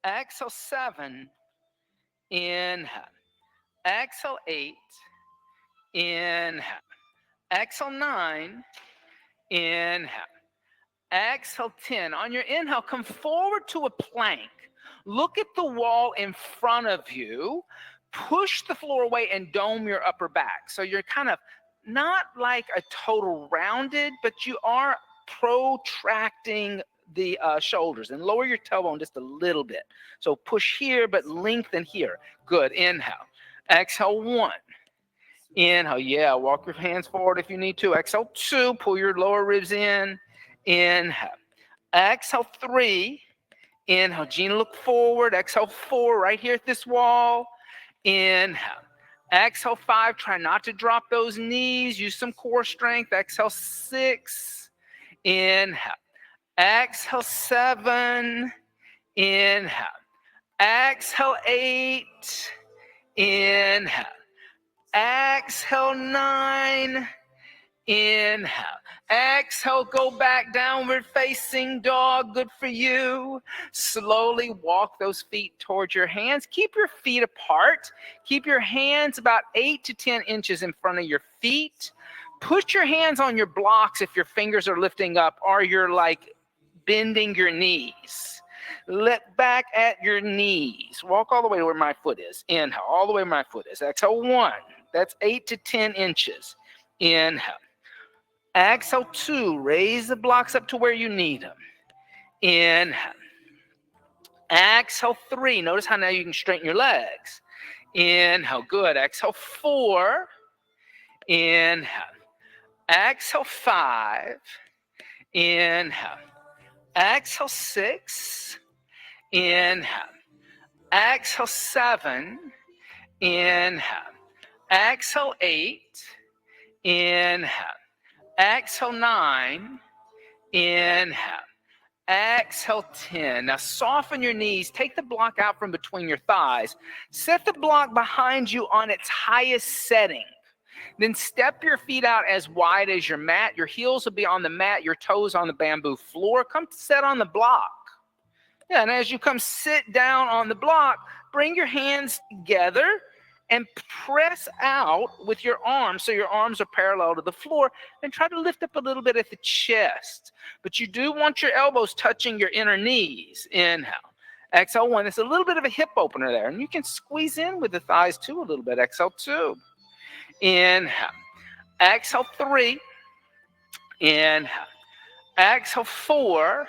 Exhale 7. Inhale. Exhale 8. Inhale. Exhale 9. Inhale. Exhale 10. On your inhale, come forward to a plank. Look at the wall in front of you. Push the floor away and dome your upper back. So you're kind of not like a total rounded, but you are protracting the shoulders, and lower your tailbone just a little bit. So push here, but lengthen here. Good. Inhale. Exhale 1. Inhale. Yeah, walk your hands forward if you need to. Exhale 2. Pull your lower ribs in. Inhale. Exhale 3. Inhale. Gina, look forward. Exhale 4. Right here at this wall. Inhale. Exhale 5. Try not to drop those knees. Use some core strength. Exhale 6. Inhale. Exhale 7. Inhale. Exhale 8. Inhale. Exhale 9. Inhale. Exhale, go back, downward facing dog. Good for you. Slowly walk those feet towards your hands. Keep your feet apart. Keep your hands about 8 to 10 inches in front of your feet. Put your hands on your blocks if your fingers are lifting up or you're like bending your knees. Look back at your knees. Walk all the way to where my foot is. Inhale, all the way where my foot is. Exhale 1. That's 8 to 10 inches. Inhale. Exhale 2. Raise the blocks up to where you need them. Inhale. Exhale 3. Notice how now you can straighten your legs. Inhale. Good. Exhale 4. Inhale. Exhale 5. Inhale. Exhale 6. Inhale. Exhale 7. Inhale. Exhale 8. Inhale. Exhale 9. Inhale. Exhale 10. Now soften your knees. Take the block out from between your thighs. Set the block behind you on its highest setting. Then step your feet out as wide as your mat. Your heels will be on the mat, your toes on the bamboo floor. Come sit on the block. Yeah, and as you come sit down on the block, bring your hands together and press out with your arms so your arms are parallel to the floor, and try to lift up a little bit at the chest. But you do want your elbows touching your inner knees. Inhale. Exhale 1. There's a little bit of a hip opener there, and you can squeeze in with the thighs too a little bit. Exhale 2. Inhale. Exhale 3. Inhale. Exhale 4.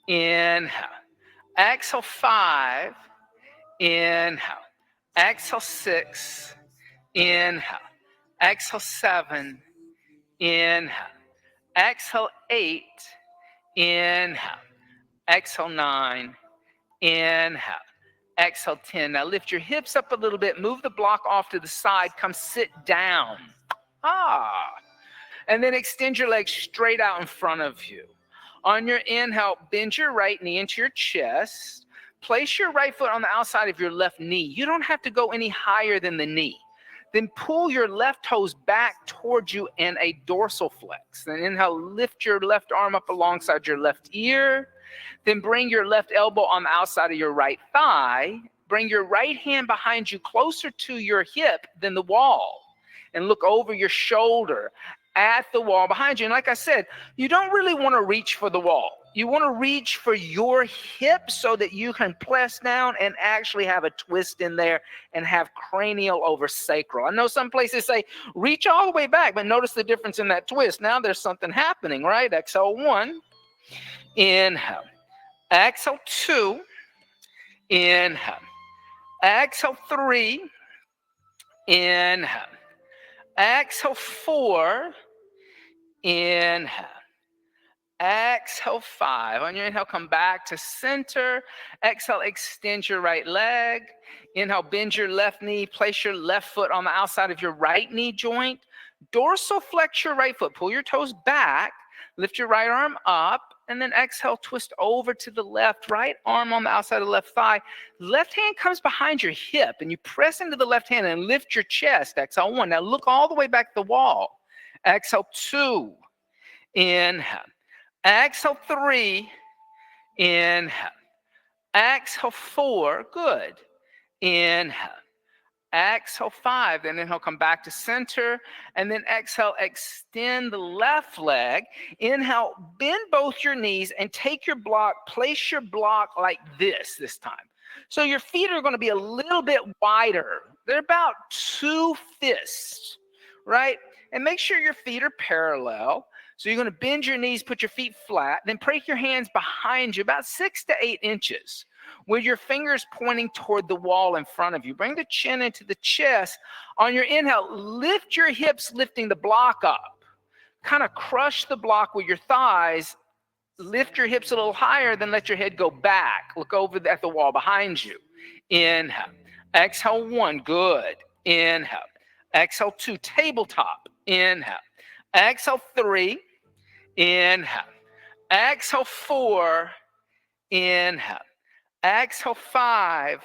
Inhale. Exhale 5. Inhale. Exhale 6. Inhale. Exhale 7. Inhale. Exhale 8. Inhale. Exhale 9. Inhale. Exhale 10. Now lift your hips up a little bit. Move the block off to the side. Come sit down. And then extend your legs straight out in front of you. On your inhale, bend your right knee into your chest. Place your right foot on the outside of your left knee. You don't have to go any higher than the knee. Then pull your left toes back towards you in a dorsal flex. Then inhale, lift your left arm up alongside your left ear. Then bring your left elbow on the outside of your right thigh. Bring your right hand behind you closer to your hip than the wall. And look over your shoulder at the wall behind you. And like I said, you don't really want to reach for the wall. You want to reach for your hips so that you can press down and actually have a twist in there and have cranial over sacral. I know some places say reach all the way back, but notice the difference in that twist. Now there's something happening, right? Exhale 1. Inhale. Exhale 2. Inhale. Exhale 3. Inhale. Exhale 4. Inhale. Exhale 5. On your inhale, come back to center. Exhale, extend your right leg. Inhale, bend your left knee. Place your left foot on the outside of your right knee joint. Dorsal flex your right foot. Pull your toes back. Lift your right arm up. And then exhale, twist over to the left. Right arm on the outside of the left thigh. Left hand comes behind your hip. And you press into the left hand and lift your chest. Exhale 1. Now look all the way back to the wall. Exhale 2. Inhale. Exhale 3. Inhale. Exhale 4, good. Inhale. Exhale 5, and then he'll come back to center, and then exhale, extend the left leg. Inhale, bend both your knees and take your block, place your block like this time. So your feet are going to be a little bit wider. They're about 2 fists, right? And make sure your feet are parallel. So you're going to bend your knees, put your feet flat, then break your hands behind you about 6 to 8 inches with your fingers pointing toward the wall in front of you. Bring the chin into the chest. On your inhale, lift your hips, lifting the block up. Kind of crush the block with your thighs. Lift your hips a little higher, then let your head go back. Look over at the wall behind you. Inhale. Exhale 1, good. Inhale. Exhale 2, tabletop. Inhale. Exhale 3, inhale. Exhale 4, inhale. Exhale 5,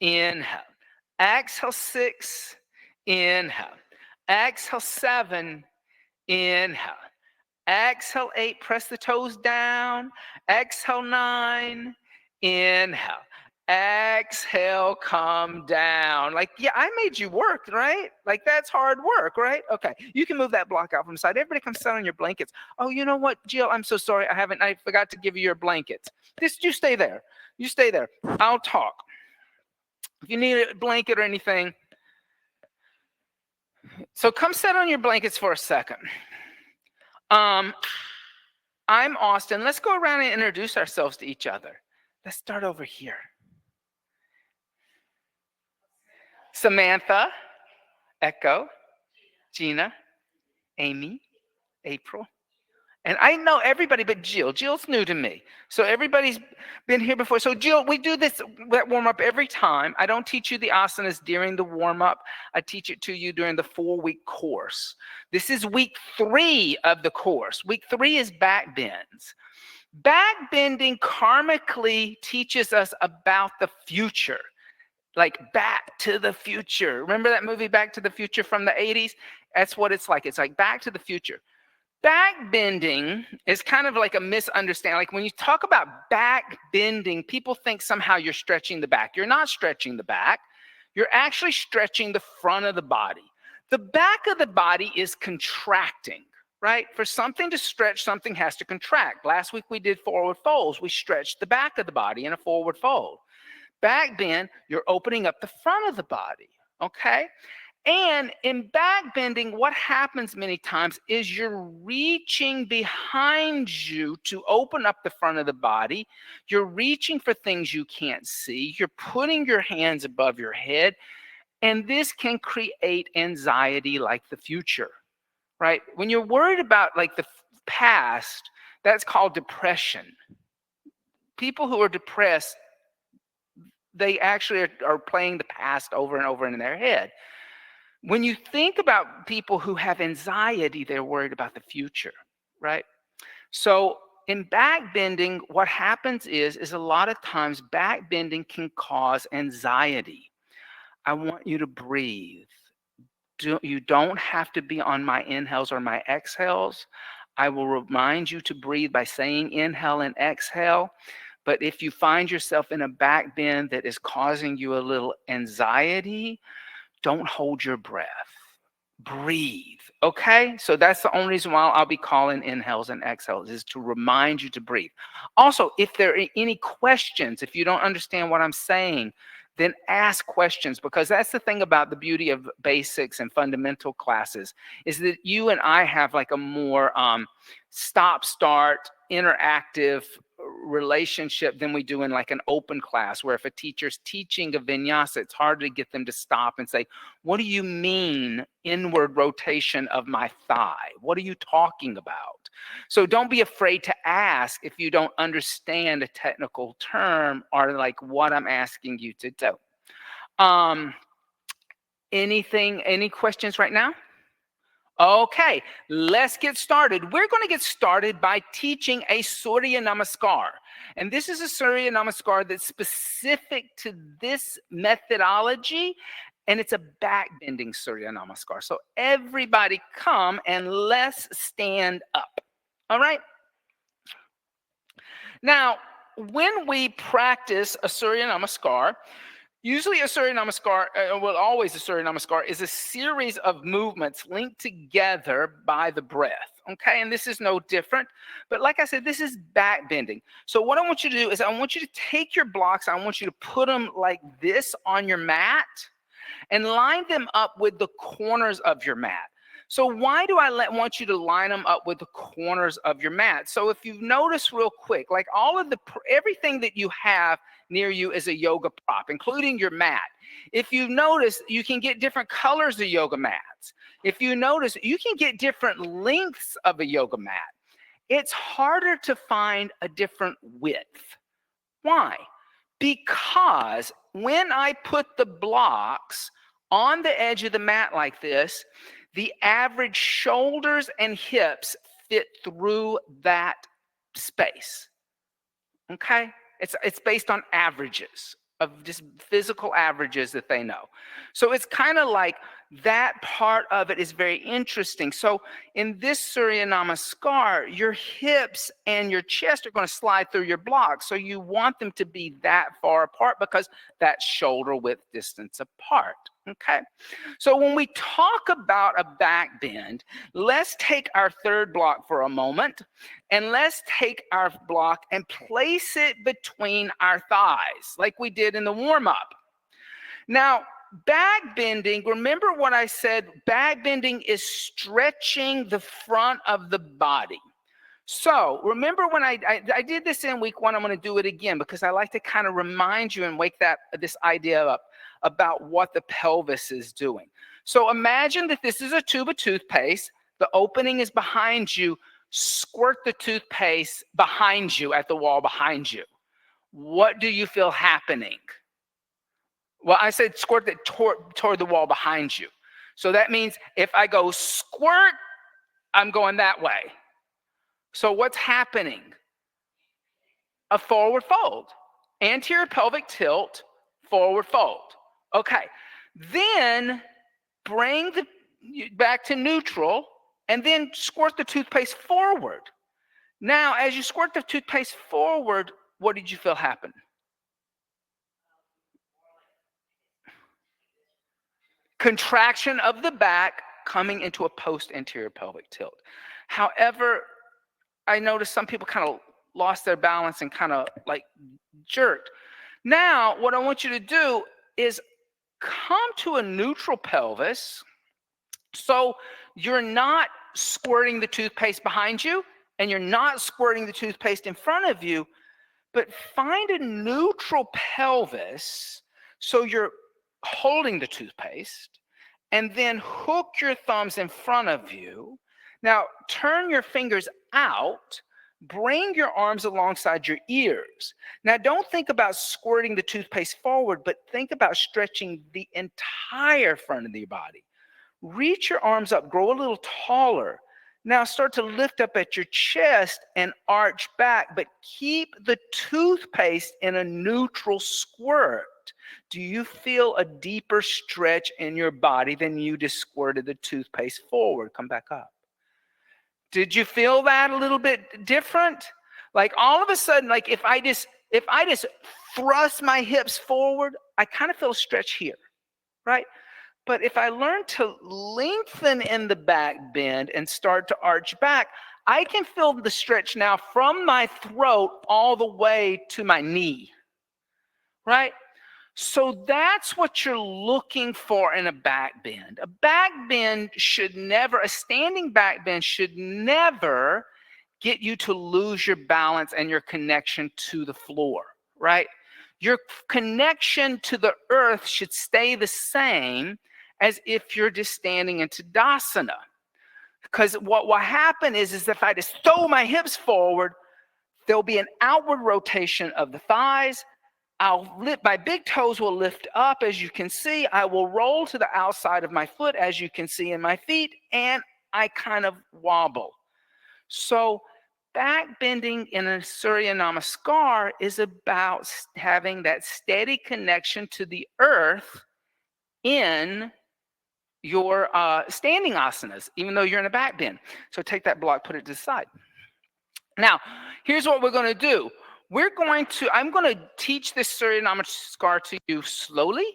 inhale. Exhale 6, inhale. Exhale 7, inhale. Exhale 8, press the toes down. Exhale 9, inhale. Exhale, come down. Like, yeah, I made you work, right? Like, that's hard work, right? Okay, you can move that block out from the side. Everybody come sit on your blankets. Oh, you know what, Jill, I'm so sorry. I forgot to give you your blankets. You stay there. You stay there. I'll talk. If you need a blanket or anything. So come sit on your blankets for a second. I'm Austin. Let's go around and introduce ourselves to each other. Let's start over here. Samantha, Echo, Gina, Amy, April. And I know everybody but Jill. Jill's new to me. So everybody's been here before. So Jill, we do this warm-up every time. I don't teach you the asanas during the warm-up. I teach it to you during the 4-week course. This is week 3 of the course. Week 3 is back bends. Back bending karmically teaches us about the future. Like Back to the Future. Remember that movie Back to the Future from the 80s? That's what it's like. It's like Back to the Future. Back bending is kind of like a misunderstanding. Like when you talk about back bending, people think somehow you're stretching the back. You're not stretching the back. You're actually stretching the front of the body. The back of the body is contracting, right? For something to stretch, something has to contract. Last week we did forward folds. We stretched the back of the body in a forward fold. Back bend, you're opening up the front of the body, okay? And in back bending, what happens many times is you're reaching behind you to open up the front of the body. You're reaching for things you can't see. You're putting your hands above your head. And this can create anxiety like the future, right? When you're worried about like the past, that's called depression. People who are depressed, they actually are playing the past over and over in their head. When you think about people who have anxiety, they're worried about the future, right? So in back bending, what happens is a lot of times back bending can cause anxiety. I want you to breathe. You don't have to be on my inhales or my exhales. I will remind you to breathe by saying inhale and exhale. But if you find yourself in a back bend that is causing you a little anxiety, don't hold your breath. Breathe, okay? So that's the only reason why I'll be calling inhales and exhales, is to remind you to breathe. Also, if there are any questions, if you don't understand what I'm saying, then ask questions, because that's the thing about the beauty of basics and fundamental classes, is that you and I have like a more stop-start, interactive relationship than we do in like an open class, where if a teacher's teaching a vinyasa, it's hard to get them to stop and say, what do you mean inward rotation of my thigh? What are you talking about? So don't be afraid to ask if you don't understand a technical term or like what I'm asking you to do. Any questions right now? Okay, let's get started. We're going to get started by teaching a Surya Namaskar. And this is a Surya Namaskar that's specific to this methodology, and it's a back-bending Surya Namaskar. So everybody come and let's stand up. All right? Now, when we practice a Surya Namaskar, usually a Surya Namaskar, always a Surya Namaskar, is a series of movements linked together by the breath. Okay, and this is no different. But like I said, this is back bending. So what I want you to do is I want you to take your blocks, I want you to put them like this on your mat and line them up with the corners of your mat. So why do I want you to line them up with the corners of your mat? So if you've noticed real quick, like everything that you have near you is a yoga prop, including your mat. If you notice, you can get different colors of yoga mats. If you notice, you can get different lengths of a yoga mat. It's harder to find a different width. Why? Because when I put the blocks on the edge of the mat like this, the average shoulders and hips fit through that space. Okay? It's based on averages, of just physical averages that they know. So it's kind of like that part of it is very interesting. So in this Surya Namaskar, your hips and your chest are going to slide through your blocks. So you want them to be that far apart because that's shoulder width distance apart. Okay. So when we talk about a back bend, let's take our third block for a moment and let's take our block and place it between our thighs like we did in the warm-up. Now, back bending, remember what I said, back bending is stretching the front of the body. So remember when I did this in week 1, I'm going to do it again because I like to kind of remind you and wake this idea up about what the pelvis is doing. So imagine that this is a tube of toothpaste. The opening is behind you. Squirt the toothpaste behind you at the wall behind you. What do you feel happening? Well, I said squirt it toward the wall behind you. So that means if I go squirt, I'm going that way. So what's happening? A forward fold. Anterior pelvic tilt, forward fold. Okay. Then bring back to neutral and then squirt the toothpaste forward. Now, as you squirt the toothpaste forward, what did you feel happen? Contraction of the back coming into a post-anterior pelvic tilt. However, I noticed some people kind of lost their balance and kind of like jerked. Now, what I want you to do is come to a neutral pelvis. So you're not squirting the toothpaste behind you and you're not squirting the toothpaste in front of you, but find a neutral pelvis so you're holding the toothpaste and then hook your thumbs in front of you. Now turn your fingers out, bring your arms alongside your ears. Now don't think about squirting the toothpaste forward, but think about stretching the entire front of your body. Reach your arms up, grow a little taller. Now start to lift up at your chest and arch back, but keep the toothpaste in a neutral squirt. Do you feel a deeper stretch in your body than you just squirted the toothpaste forward? Come back up. Did you feel that a little bit different? Like all of a sudden, like if I just thrust my hips forward, I kind of feel a stretch here, right? But if I learn to lengthen in the back bend and start to arch back, I can feel the stretch now from my throat all the way to my knee, right? So that's what you're looking for in a back bend. A back bend a standing back bend should never get you to lose your balance and your connection to the floor, right? Your connection to the earth should stay the same as if you're just standing in Tadasana. Because what will happen is if I just throw my hips forward, there'll be an outward rotation of the thighs. My big toes will lift up, as you can see. I will roll to the outside of my foot, as you can see in my feet, and I kind of wobble. So back bending in a Surya Namaskar is about having that steady connection to the earth in your standing asanas, even though you're in a back bend. So take that block, put it to the side. Now, here's what we're going to do. I'm going to teach this Surya Namaskar to you slowly.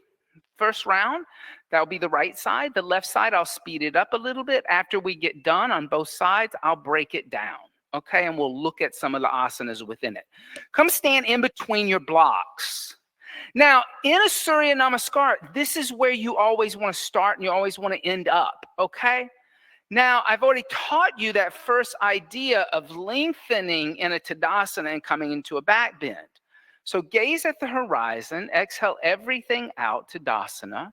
First round, that'll be the right side. The left side, I'll speed it up a little bit. After we get done on both sides, I'll break it down. Okay, and we'll look at some of the asanas within it. Come stand in between your blocks. Now, in a Surya Namaskar, this is where you always want to start and you always want to end up, okay? Now, I've already taught you that first idea of lengthening in a Tadasana and coming into a back bend. So gaze at the horizon, exhale everything out, Tadasana.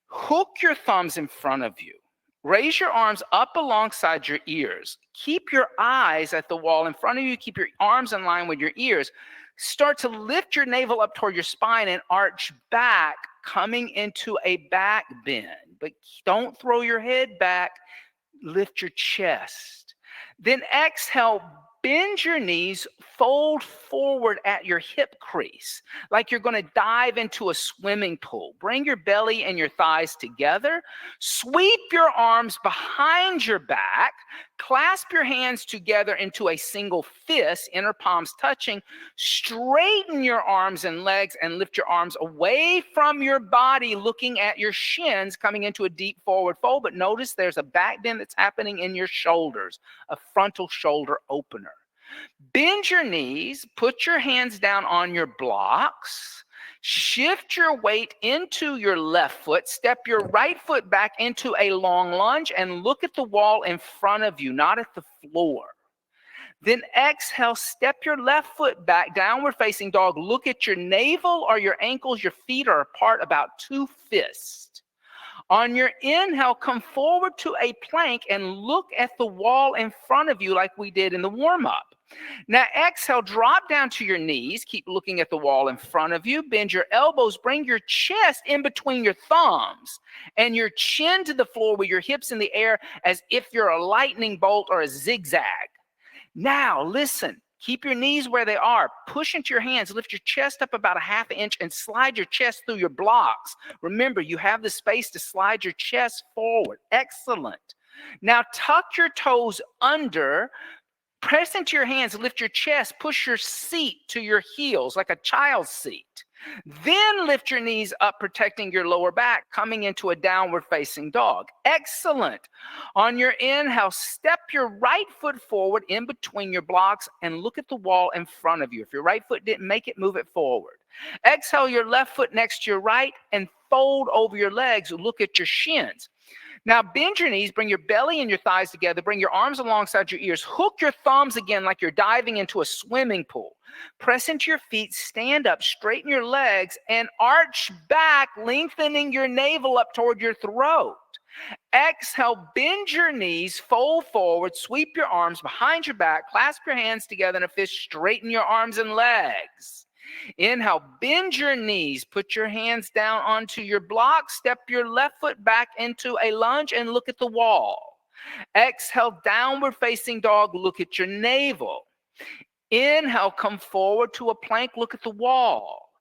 Hook your thumbs in front of you. Raise your arms up alongside your ears. Keep your eyes at the wall in front of you. Keep your arms in line with your ears. Start to lift your navel up toward your spine and arch back, coming into a back bend. But don't throw your head back. Lift your chest. Then exhale, bend your knees, fold forward at your hip crease, like you're going to dive into a swimming pool. Bring your belly and your thighs together. Sweep your arms behind your back. Clasp your hands together into a single fist, inner palms touching. Straighten your arms and legs and lift your arms away from your body, looking at your shins, coming into a deep forward fold. But notice there's a back bend that's happening in your shoulders, a frontal shoulder opener. Bend your knees, put your hands down on your blocks, shift your weight into your left foot, step your right foot back into a long lunge, and look at the wall in front of you, not at the floor. Then exhale, step your left foot back, downward facing dog. Look at your navel or your ankles. Your feet are apart about 2 fists. On your inhale, come forward to a plank and look at the wall in front of you like we did in the warm-up. Now exhale, drop down to your knees. Keep looking at the wall in front of you. Bend your elbows. Bring your chest in between your thumbs and your chin to the floor with your hips in the air as if you're a lightning bolt or a zigzag. Now listen. Keep your knees where they are. Push into your hands. Lift your chest up about a ½ inch and slide your chest through your blocks. Remember, you have the space to slide your chest forward. Excellent. Now tuck your toes under. Press into your hands, lift your chest, push your seat to your heels like a child's seat. Then lift your knees up, protecting your lower back, coming into a downward facing dog. Excellent. On your inhale, step your right foot forward in between your blocks and look at the wall in front of you. If your right foot didn't make it, move it forward. Exhale your left foot next to your right and fold over your legs. Look at your shins. Now bend your knees, bring your belly and your thighs together, bring your arms alongside your ears, hook your thumbs again like you're diving into a swimming pool. Press into your feet, stand up, straighten your legs, and arch back, lengthening your navel up toward your throat. Exhale, bend your knees, fold forward, sweep your arms behind your back, clasp your hands together in a fist, straighten your arms and legs. Inhale, bend your knees, put your hands down onto your block, step your left foot back into a lunge and look at the wall. Exhale, downward facing dog, look at your navel. Inhale, come forward to a plank, look at the wall.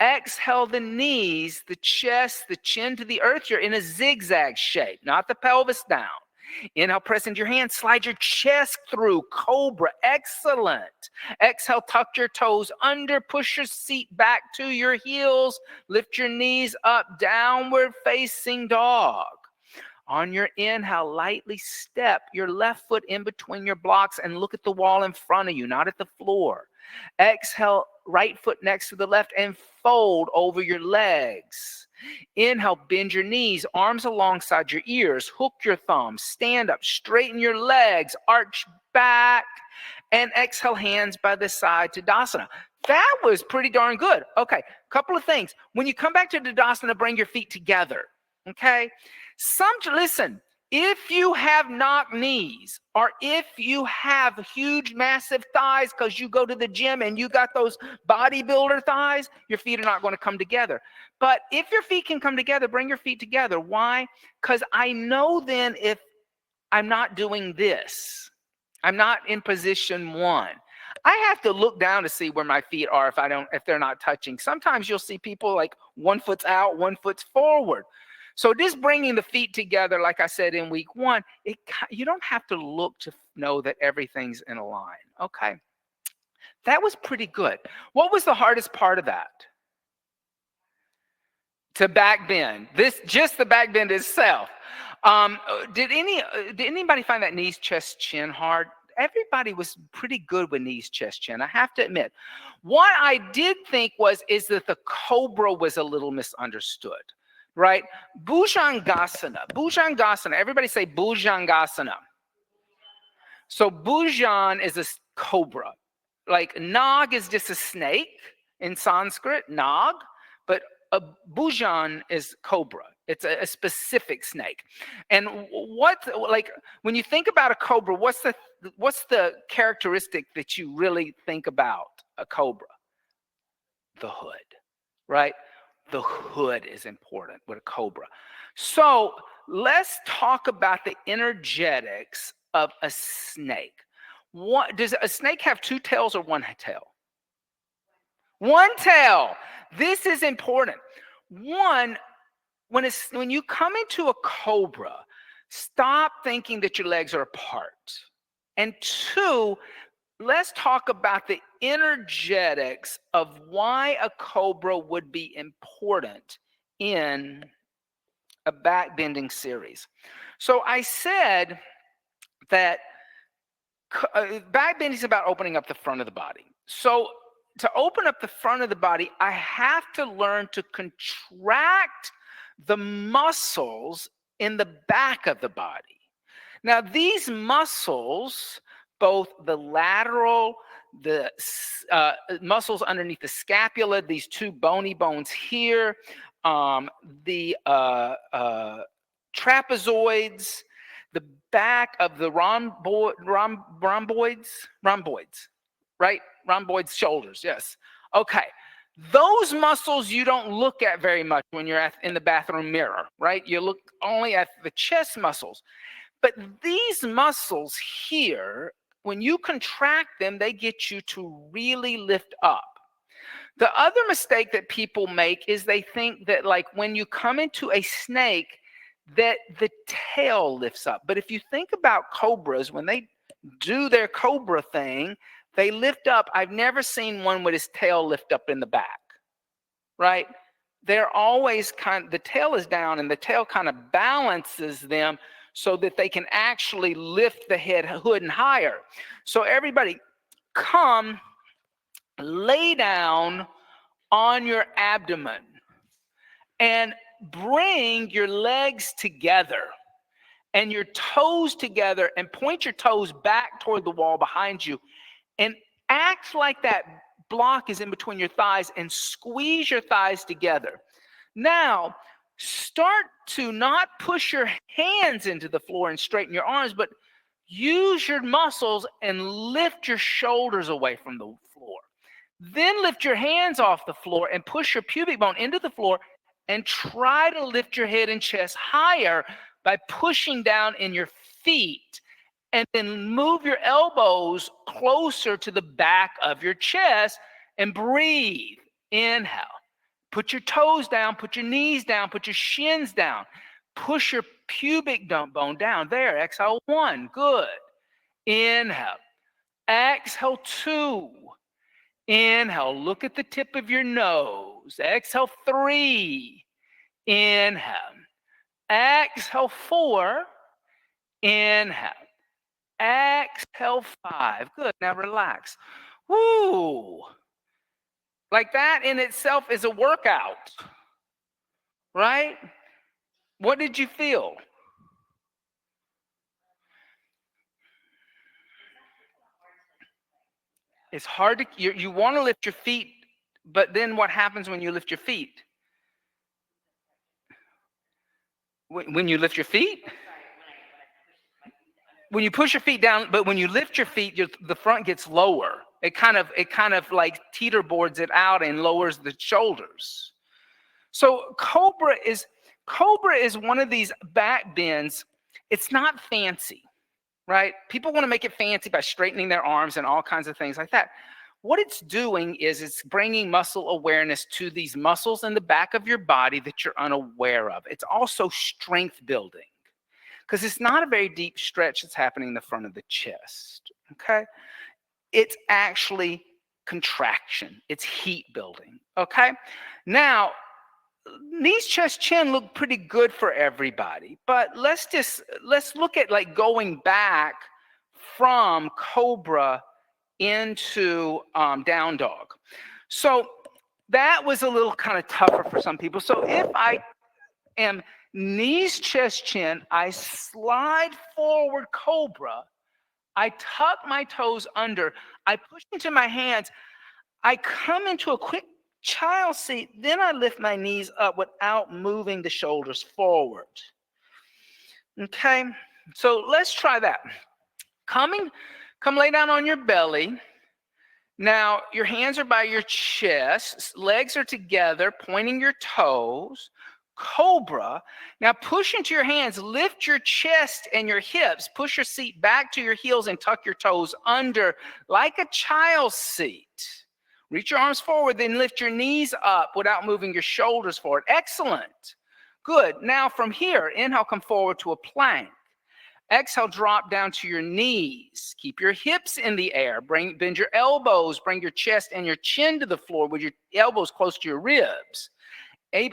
Exhale the knees, the chest, the chin to the earth. You're in a zigzag shape, not the pelvis down. Inhale, press into your hands, slide your chest through, cobra, excellent. Exhale, tuck your toes under, push your seat back to your heels, lift your knees up, downward facing dog. On your inhale, lightly step your left foot in between your blocks and look at the wall in front of you, not at the floor. Exhale, right foot next to the left and fold over your legs. Inhale, bend your knees, arms alongside your ears, hook your thumbs, stand up, straighten your legs, arch back, and exhale, hands by the side, Tadasana. That was pretty darn good. Okay, couple of things. When you come back to Tadasana, bring your feet together, okay? Listen, if you have knock knees or if you have huge, massive thighs because you go to the gym and you got those bodybuilder thighs, your feet are not going to come together. But if your feet can come together, bring your feet together. Why? Because I know then if I'm not doing this, I'm not in position 1. I have to look down to see where my feet are if they're not touching. Sometimes you'll see people like one foot's out, one foot's forward. So just bringing the feet together, like I said in week 1, you don't have to look to know that everything's in a line, okay? That was pretty good. What was the hardest part of that? To back bend. Just the back bend itself. Did anybody find that knees, chest, chin hard? Everybody was pretty good with knees, chest, chin. I have to admit. What I did think is that the cobra was a little misunderstood, right? Bhujangasana. Bhujangasana. Everybody say Bhujangasana. So Bhujan is a cobra. Like Nag is just a snake in Sanskrit, Nag, but a Bhujan is cobra. It's a specific snake. And when you think about a cobra, what's the characteristic that you really think about a cobra? The hood, right? The hood is important with a cobra. So let's talk about the energetics of a snake. Does a snake have two tails or one tail? One tail. This is important. One, when you come into a cobra, stop thinking that your legs are apart. And two, let's talk about the energetics of why a cobra would be important in a backbending series. So I said that backbending is about opening up the front of the body. So to open up the front of the body, I have to learn to contract the muscles in the back of the body. Now, these muscles, both the lateral, the muscles underneath the scapula, these two bony bones here, the trapezoids, the back of the rhomboids, right? Rhomboids shoulders, yes. Okay. Those muscles you don't look at very much when you're in the bathroom mirror, right? You look only at the chest muscles. But these muscles here, when you contract them, they get you to really lift up. The other mistake that people make is they think that like when you come into a snake, that the tail lifts up. But if you think about cobras, when they do their cobra thing, they lift up. I've never seen one with his tail lift up in the back, right? They're always the tail is down and the tail kind of balances them so that they can actually lift the hood and higher. So everybody come, lay down on your abdomen and bring your legs together and your toes together and point your toes back toward the wall behind you and act like that block is in between your thighs and squeeze your thighs together. Now, start to not push your hands into the floor and straighten your arms, but use your muscles and lift your shoulders away from the floor. Then lift your hands off the floor and push your pubic bone into the floor and try to lift your head and chest higher by pushing down in your feet. And then move your elbows closer to the back of your chest and breathe. Inhale. Put your toes down, put your knees down, put your shins down. Push your pubic bone down. There, exhale 1, good. Inhale. Exhale 2. Inhale, look at the tip of your nose. Exhale 3. Inhale. Exhale 4. Inhale. Exhale 5. Good. Now relax. Woo. Like that in itself is a workout, right? What did you feel? It's hard to, you want to lift your feet, but then what happens when you lift your feet? When you lift your feet? When you push your feet down, but when you lift your feet, the front gets lower. It kind of like teeter boards it out and lowers the shoulders. So cobra is one of these back bends. It's not fancy, right? People want to make it fancy by straightening their arms and all kinds of things like that. What it's doing is it's bringing muscle awareness to these muscles in the back of your body that you're unaware of. It's also strength building because it's not a very deep stretch that's happening in the front of the chest, okay? It's actually contraction. It's heat building. Okay. Now, knees, chest, chin look pretty good for everybody, but let's look at like going back from cobra into down dog. So that was a little kind of tougher for some people. So if I am knees, chest, chin, I slide forward cobra, I tuck my toes under, I push into my hands, I come into a quick child seat, then I lift my knees up without moving the shoulders forward. Okay, so let's try that. Come lay down on your belly. Now, your hands are by your chest, legs are together, pointing your toes. Cobra. Now, push into your hands, lift your chest and your hips, push your seat back to your heels and tuck your toes under like a child's seat. Reach your arms forward, then lift your knees up without moving your shoulders forward. Excellent. Good. Now, from here, inhale, come forward to a plank. Exhale, drop down to your knees. Keep your hips in the air. Bend your elbows. Bring your chest and your chin to the floor with your elbows close to your ribs.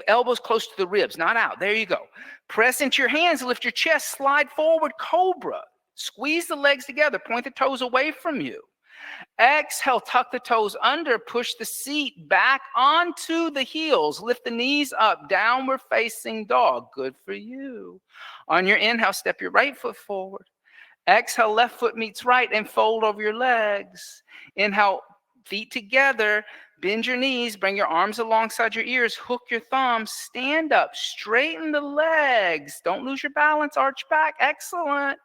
Elbows close to the ribs, not out. There you go. Press into your hands. Lift your chest. Slide forward, cobra. Squeeze the legs together. Point the toes away from you. Exhale, tuck the toes under. Push the seat back onto the heels. Lift the knees up. Downward facing dog. Good for you. On your inhale, step your right foot forward. Exhale, left foot meets right and fold over your legs. Inhale, feet together. Bend your knees. Bring your arms alongside your ears. Hook your thumbs. Stand up. Straighten the legs. Don't lose your balance. Arch back. Excellent.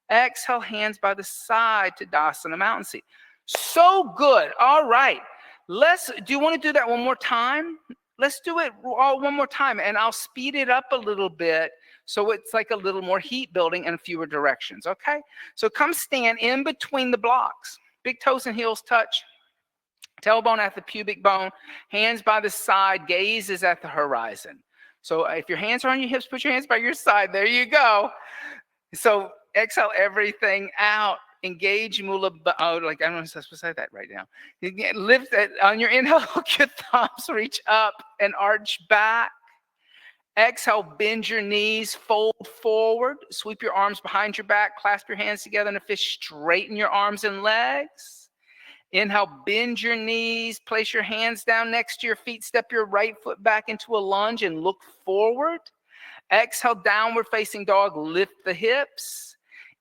Exhale, hands by the side to Dasana Mountain Seat. So good. All right. Do you want to do that one more time? Let's do it all one more time, and I'll speed it up a little bit so it's like a little more heat building and fewer directions, okay? So come stand in between the blocks. Big toes and heels touch. Tailbone at the pubic bone. Hands by the side. Gaze is at the horizon. So if your hands are on your hips, put your hands by your side. There you go. So exhale everything out. Engage mula. Oh, like I'm not supposed to say that right now. Lift it on your inhale. Hook your thumbs. Reach up and arch back. Exhale, bend your knees, fold forward. Sweep your arms behind your back. Clasp your hands together in a fist. Straighten your arms and legs. Inhale, bend your knees. Place your hands down next to your feet. Step your right foot back into a lunge and look forward. Exhale, downward facing dog. Lift the hips.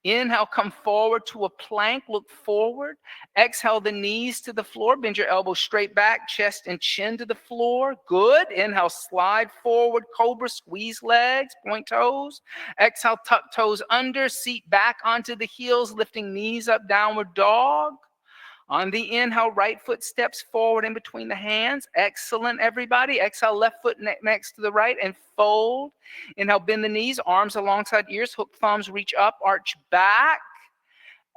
Inhale, come forward to a plank. Look forward. Exhale, the knees to the floor. Bend your elbows straight back. Chest and chin to the floor. Good. Inhale, slide forward. Cobra, squeeze legs. Point toes. Exhale, tuck toes under. Seat back onto the heels. Lifting knees up. Downward dog. On the inhale, right foot steps forward in between the hands. Excellent, everybody. Exhale, left foot next to the right and fold. Inhale, bend the knees, arms alongside ears, hook thumbs, reach up, arch back.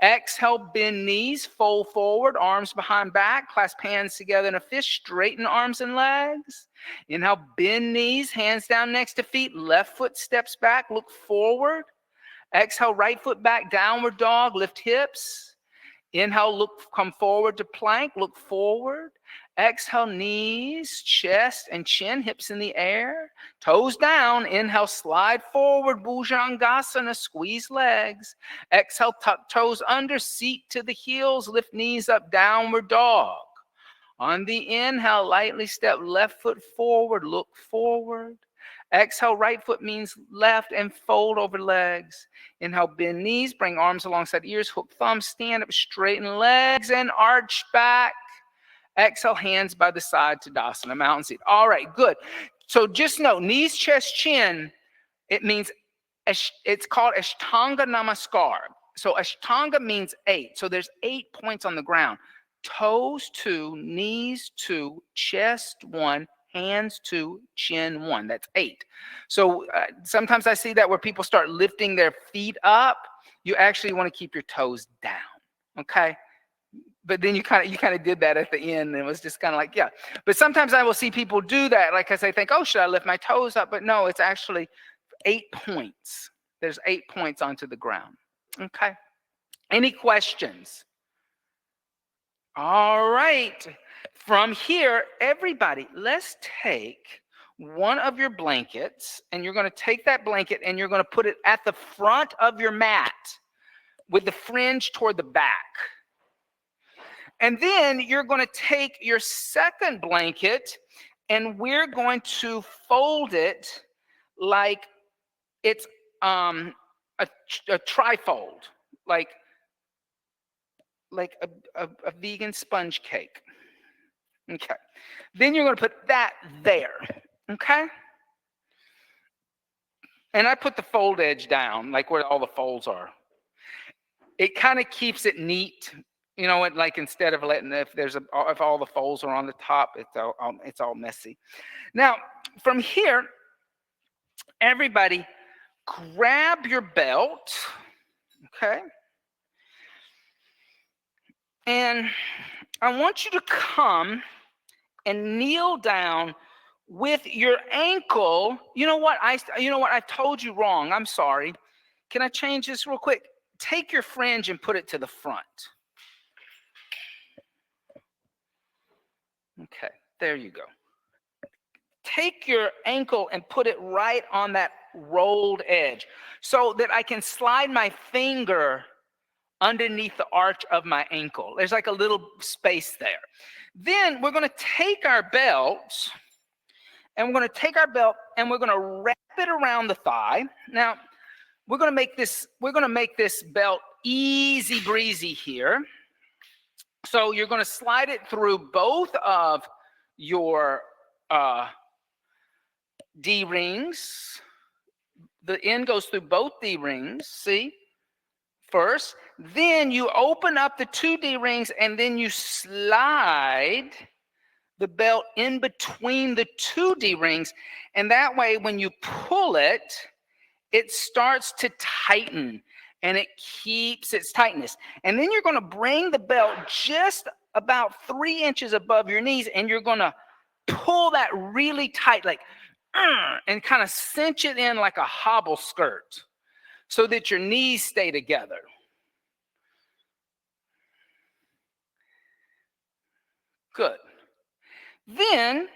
Exhale, bend knees, fold forward, arms behind back, clasp hands together in a fist, straighten arms and legs. Inhale, bend knees, hands down next to feet, left foot steps back, look forward. Exhale, right foot back, downward dog, lift hips. Inhale, come forward to plank, look forward. Exhale, knees, chest, and chin, hips in the air. Toes down. Inhale, slide forward, Bhujangasana, squeeze legs. Exhale, tuck toes under, seat to the heels, lift knees up, downward dog. On the inhale, lightly step left foot forward, look forward. Exhale, right foot means left and fold over legs. Inhale, bend knees, bring arms alongside ears, hook thumbs, stand up, straighten legs, and arch back. Exhale, hands by the side to Dasana Mountain Seat. All right, good. So just know, knees, chest, chin, it means, it's called Ashtanga Namaskar. So Ashtanga means 8. So there's 8 points on the ground. Toes 2, knees 2, chest 1, hands 2, chin 1. That's 8. So sometimes I see that where people start lifting their feet up. You actually want to keep your toes down, okay? But then you kind of did that at the end, and it was just kind of like, yeah. But sometimes I will see people do that, like as I think, oh, should I lift my toes up? But no, it's actually 8 points. There's 8 points onto the ground, okay? Any questions? All right. From here, everybody, let's take one of your blankets, and you're going to take that blanket and you're going to put it at the front of your mat with the fringe toward the back. And then you're going to take your second blanket and we're going to fold it like it's a trifold, like a vegan sponge cake. Okay. Then you're going to put that there. Okay. And I put the fold edge down, like where all the folds are. It kind of keeps it neat. You know what? Like instead of letting if all the folds are on the top, it's all messy. Now from here, everybody, grab your belt. Okay. And I want you to come and kneel down with your ankle. You know what? I told you wrong. I'm sorry. Can I change this real quick? Take your fringe and put it to the front. Okay, there you go. Take your ankle and put it right on that rolled edge so that I can slide my finger underneath the arch of my ankle. There's like a little space there. Then we're going to take our belt and we're going to wrap it around the thigh. Now, we're going to make this belt easy breezy here. So you're going to slide it through both of your D rings. The end goes through both D rings, see? First, then you open up the 2 D rings and then you slide the belt in between the 2 D rings. And that way, when you pull it, it starts to tighten and it keeps its tightness. And then you're going to bring the belt just about 3 inches above your knees and you're going to pull that really tight, like, and kind of cinch it in like a hobble skirt so that your knees stay together. Good. Then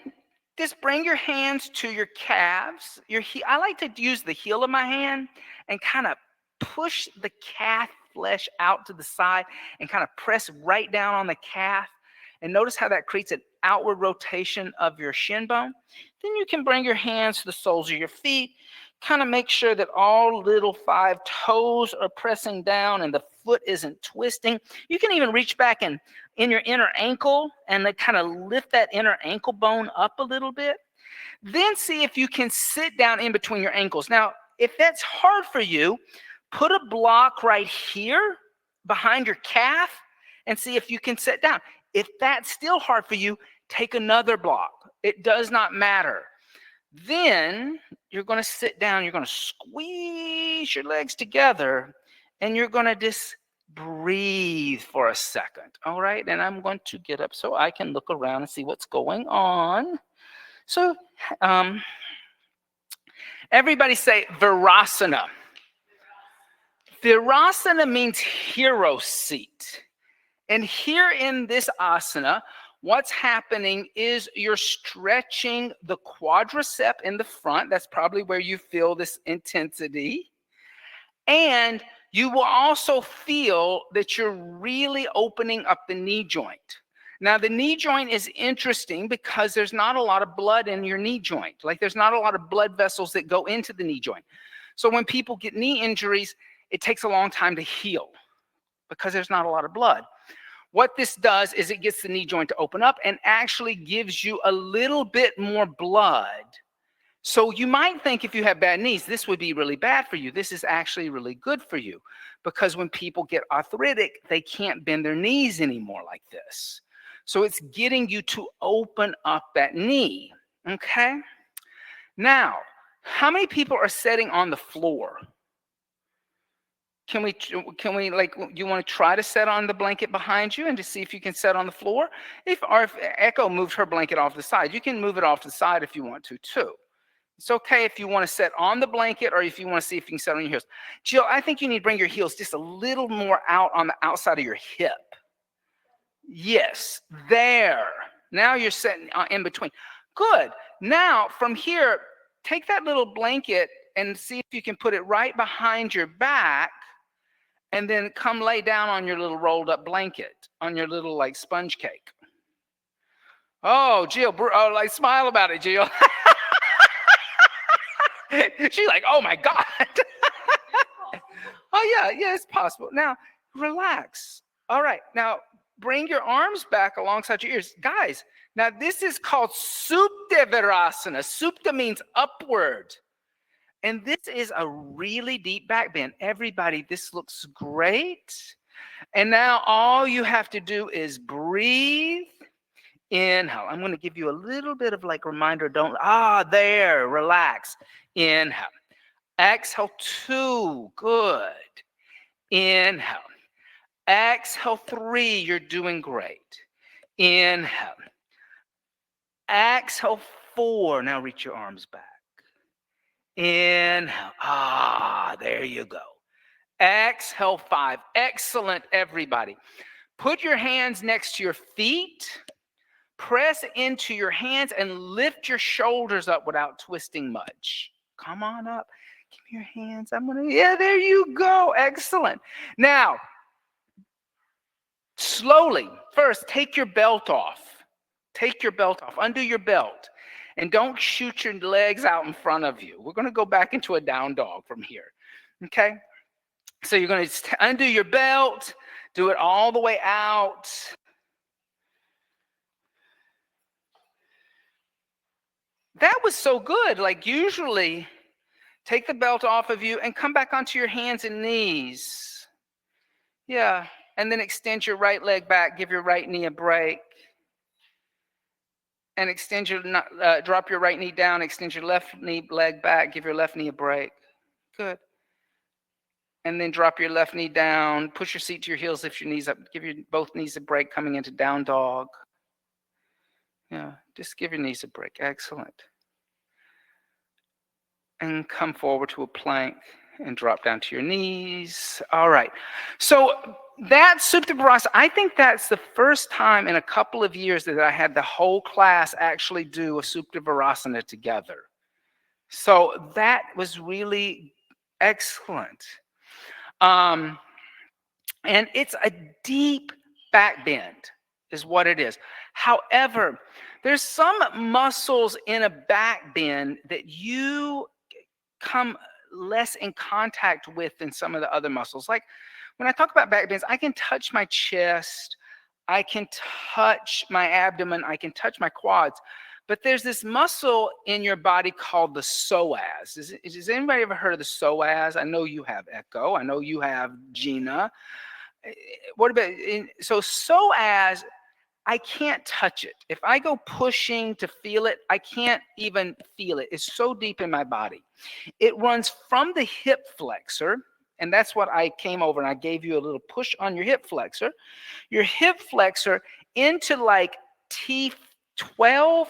just bring your hands to your calves. I like to use the heel of my hand and kind of push the calf flesh out to the side and kind of press right down on the calf. And notice how that creates an outward rotation of your shin bone. Then you can bring your hands to the soles of your feet. Kind of make sure that all little 5 toes are pressing down and the foot isn't twisting. You can even reach back in your inner ankle and then kind of lift that inner ankle bone up a little bit. Then see if you can sit down in between your ankles. Now, if that's hard for you, put a block right here behind your calf and see if you can sit down. If that's still hard for you, take another block. It does not matter. Then you're going to sit down, you're going to squeeze your legs together, and you're going to just breathe for a second. All right. And I'm going to get up so I can look around and see what's going on. So everybody say Virasana. Virasana means hero seat. And here in this asana, what's happening is you're stretching the quadricep in the front. That's probably where you feel this intensity. And you will also feel that you're really opening up the knee joint. Now, the knee joint is interesting because there's not a lot of blood in your knee joint. Like there's not a lot of blood vessels that go into the knee joint. So when people get knee injuries, it takes a long time to heal because there's not a lot of blood. What this does is it gets the knee joint to open up and actually gives you a little bit more blood. So you might think if you have bad knees, this would be really bad for you. This is actually really good for you because when people get arthritic, they can't bend their knees anymore like this. So it's getting you to open up that knee, okay? Now, how many people are sitting on the floor? Can we like, you want to try to sit on the blanket behind you and to see if you can sit on the floor? If Echo moved her blanket off the side, you can move it off the side if you want to too. It's okay if you want to sit on the blanket or if you want to see if you can sit on your heels. Jill, I think you need to bring your heels just a little more out on the outside of your hip. Yes, there. Now you're sitting in between. Good. Now from here, take that little blanket and see if you can put it right behind your back, and then come lay down on your little rolled up blanket, on your little like sponge cake. Oh, Jill, oh, like smile about it, Jill. She's like, oh my God. Oh yeah, it's possible. Now, relax. All right, now bring your arms back alongside your ears. Guys, now this is called Supta Virasana. Supta means upward. And this is a really deep back bend. Everybody, this looks great. And now all you have to do is breathe. Inhale. I'm going to give you a little bit of like reminder. There, relax. Inhale. Exhale, 2. Good. Inhale. Exhale, 3. You're doing great. Inhale. Exhale, 4. Now reach your arms back. Inhale. There you go. Exhale, 5. Excellent, everybody. Put your hands next to your feet. Press into your hands and lift your shoulders up without twisting much. Come on up. Give me your hands. There you go. Excellent. Now, slowly, first, take your belt off. Take your belt off. Undo your belt. And don't shoot your legs out in front of you. We're going to go back into a down dog from here. Okay? So you're going to undo your belt. Do it all the way out. That was so good. Like usually, take the belt off of you and come back onto your hands and knees. Yeah. And then extend your right leg back. Give your right knee a break. And extend drop your right knee down. Extend your left leg back. Give your left knee a break. Good. And then drop your left knee down. Push your seat to your heels. Lift your knees up. Give your both knees a break coming into down dog. Yeah. Just give your knees a break. Excellent. And come forward to a plank and drop down to your knees. All right. So that's Supta Virasana. I think that's the first time in a couple of years that I had the whole class actually do a Supta Virasana together. So that was really excellent. And it's a deep back bend is what it is. However, there's some muscles in a back bend that you come less in contact with than some of the other muscles. Like when I talk about back bends, I can touch my chest, I can touch my abdomen, I can touch my quads, but there's this muscle in your body called the psoas. Has anybody ever heard of the psoas? I know you have, Echo. I know you have, Gina. What about, so psoas, I can't touch it. If I go pushing to feel it, I can't even feel it. It's so deep in my body. It runs from the hip flexor, and that's what I came over and I gave you a little push on your hip flexor into like T12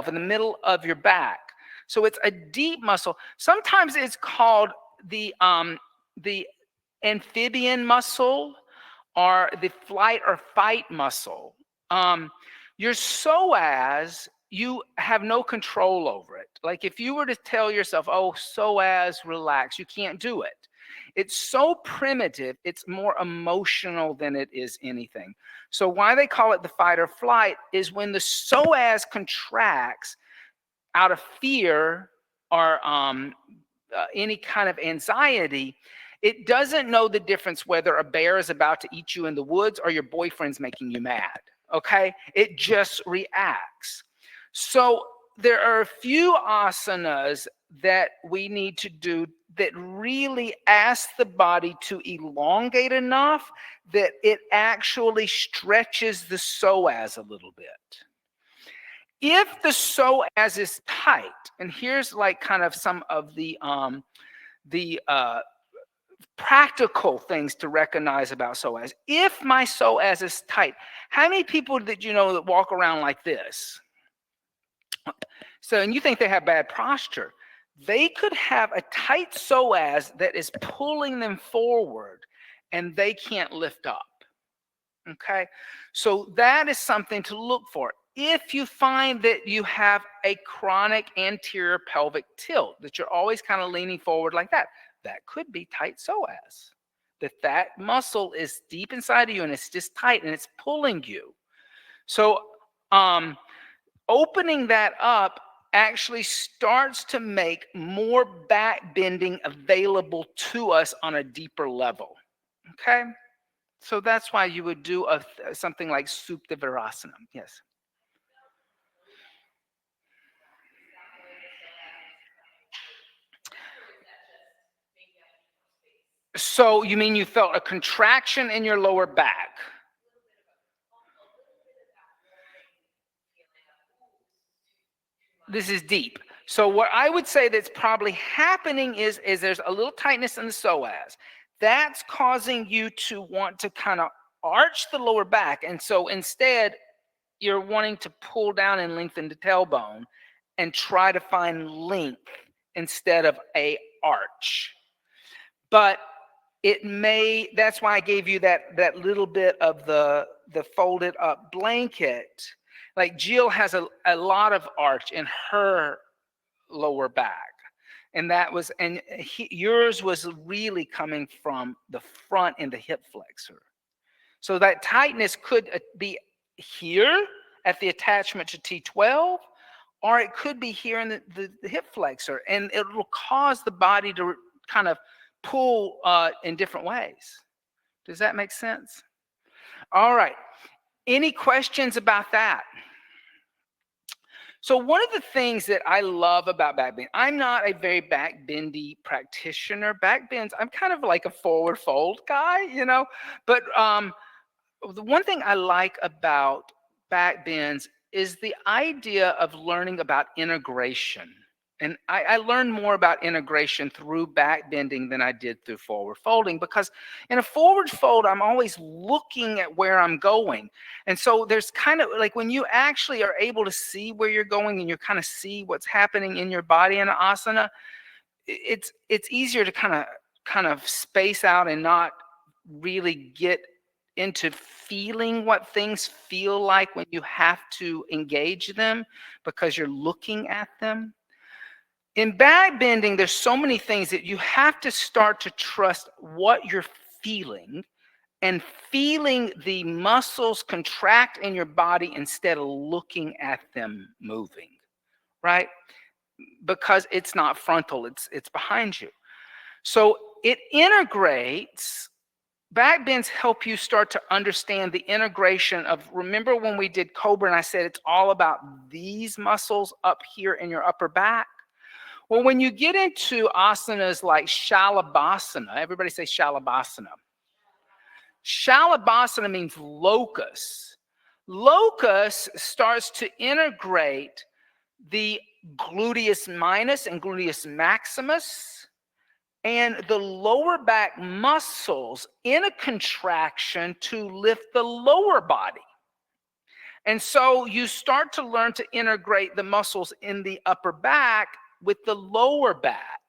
in the middle of your back. So it's a deep muscle. Sometimes it's called the amphibian muscle, or the flight or fight muscle. Your psoas, you have no control over it. Like if you were to tell yourself, oh, psoas, relax, you can't do it. It's so primitive, it's more emotional than it is anything. So why they call it the fight or flight is when the psoas contracts out of fear or any kind of anxiety, it doesn't know the difference whether a bear is about to eat you in the woods or your boyfriend's making you mad, okay? It just reacts. So there are a few asanas that we need to do that really ask the body to elongate enough that it actually stretches the psoas a little bit. If the psoas is tight, and here's like kind of some of the practical things to recognize about psoas. If my psoas is tight, how many people did you know that walk around like this? So, and you think they have bad posture. They could have a tight psoas that is pulling them forward and they can't lift up. Okay, so that is something to look for. If you find that you have a chronic anterior pelvic tilt, that you're always kind of leaning forward like that, that could be tight psoas. That muscle is deep inside of you and it's just tight and it's pulling you. So opening that up actually starts to make more back bending available to us on a deeper level. Okay? So that's why you would do something like Supta Virasana. Yes. So you mean you felt a contraction in your lower back? This is deep. So what I would say that's probably happening is there's a little tightness in the psoas. That's causing you to want to kind of arch the lower back. And so instead, you're wanting to pull down and lengthen the tailbone and try to find length instead of a arch. But that's why I gave you that little bit of the folded up blanket. Like Jill has a lot of arch in her lower back. And yours was really coming from the front and the hip flexor. So that tightness could be here at the attachment to T12, or it could be here in the hip flexor, and it will cause the body to kind of pull in different ways. Does that make sense? All right. Any questions about that? So one of the things that I love about backbending, I'm not a very backbendy practitioner. Backbends, I'm kind of like a forward fold guy, but the one thing I like about backbends is the idea of learning about integration. And I learned more about integration through backbending than I did through forward folding, because in a forward fold, I'm always looking at where I'm going. And so there's kind of like when you actually are able to see where you're going and you kind of see what's happening in your body in an asana, it's easier to kind of space out and not really get into feeling what things feel like when you have to engage them because you're looking at them. In backbending, there's so many things that you have to start to trust what you're feeling and feeling the muscles contract in your body instead of looking at them moving, right? Because it's not frontal, it's behind you. So it integrates. Backbends help you start to understand the integration of, remember when we did Cobra and I said it's all about these muscles up here in your upper back? Well, when you get into asanas like Shalabhasana, everybody say Shalabhasana. Shalabhasana means locus. Locus starts to integrate the gluteus minus and gluteus maximus and the lower back muscles in a contraction to lift the lower body. And so you start to learn to integrate the muscles in the upper back with the lower back.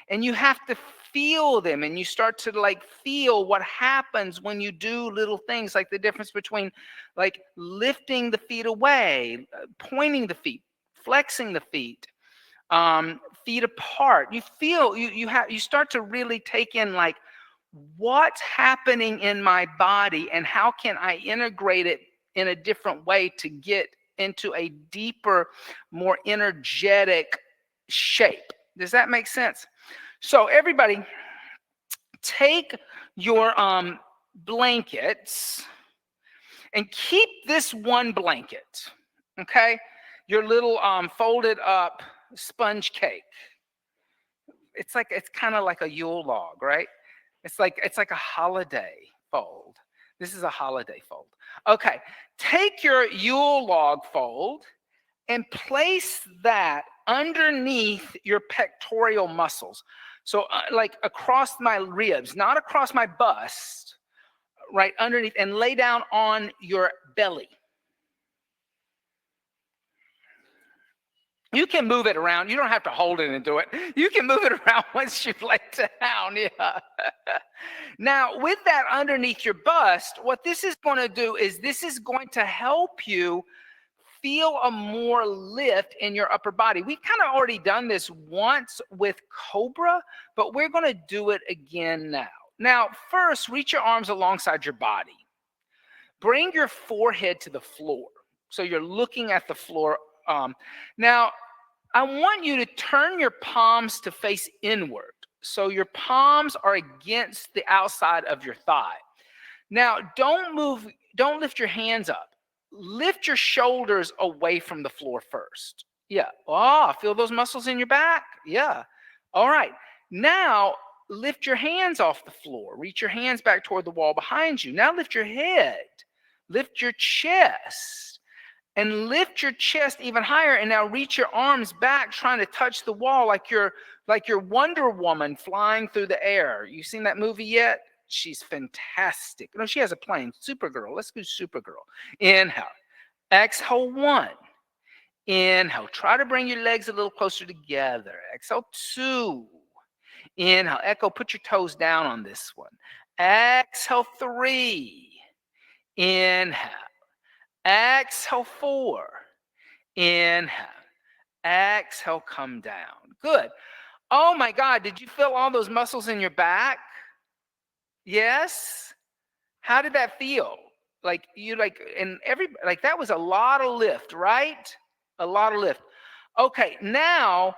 And you have to feel them, and you start to like feel what happens when you do little things, like the difference between like lifting the feet away, pointing the feet, flexing the feet, feet apart. You feel you start to really take in like what's happening in my body and how can I integrate it in a different way to get into a deeper, more energetic shape. Does that make sense? So everybody, take your blankets and keep this one blanket, okay? Your little folded up sponge cake. It's kind of like a Yule log, right? It's like a holiday fold. This is a holiday fold. Okay, take your Yule log fold and place that underneath your pectoral muscles. So like across my ribs, not across my bust, right underneath, and lay down on your belly. You can move it around. You don't have to hold it and do it. You can move it around once you've laid down. Yeah. Now, with that underneath your bust, what this is going to do is this is going to help you feel a more lift in your upper body. We've kind of already done this once with Cobra, but we're going to do it again now. Now, first, reach your arms alongside your body. Bring your forehead to the floor. So you're looking at the floor. Now, I want you to turn your palms to face inward. So your palms are against the outside of your thigh. Now, don't lift your hands up. Lift your shoulders away from the floor first. Yeah. Oh, feel those muscles in your back? Yeah. All right. Now, lift your hands off the floor. Reach your hands back toward the wall behind you. Now lift your head. Lift your chest. And lift your chest even higher. And now reach your arms back, trying to touch the wall like you're Wonder Woman flying through the air. You seen that movie yet? She's fantastic. No, she has a plane. Supergirl. Let's do Supergirl. Inhale. Exhale, 1. Inhale. Try to bring your legs a little closer together. Exhale, 2. Inhale. Echo, put your toes down on this one. Exhale, 3. Inhale. Exhale, 4. Inhale. Exhale, come down. Good. Oh my God, did you feel all those muscles in your back? Yes? How did that feel? That was a lot of lift, right? A lot of lift. Okay, now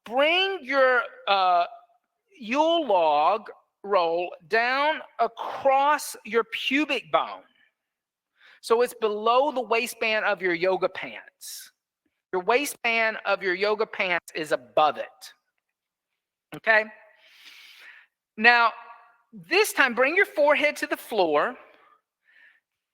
bring your Yule log roll down across your pubic bone. So it's below the waistband of your yoga pants. Your waistband of your yoga pants is above it. Okay? Now, this time, bring your forehead to the floor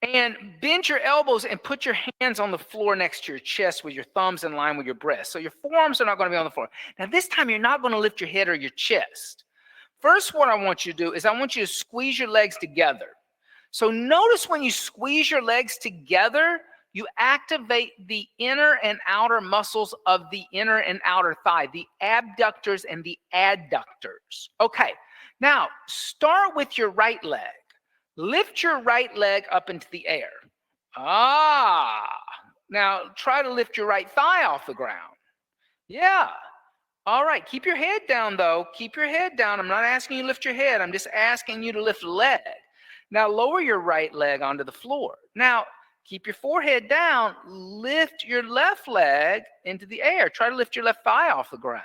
and bend your elbows and put your hands on the floor next to your chest with your thumbs in line with your breast. So your forearms are not going to be on the floor. Now, this time, you're not going to lift your head or your chest. First, what I want you to do is I want you to squeeze your legs together. So notice when you squeeze your legs together, you activate the inner and outer muscles of the inner and outer thigh, the abductors and the adductors. Okay, now start with your right leg. Lift your right leg up into the air. Now try to lift your right thigh off the ground. Yeah. All right, keep your head down though. Keep your head down. I'm not asking you to lift your head. I'm just asking you to lift the leg. Now lower your right leg onto the floor. Now keep your forehead down. Lift your left leg into the air. Try to lift your left thigh off the ground.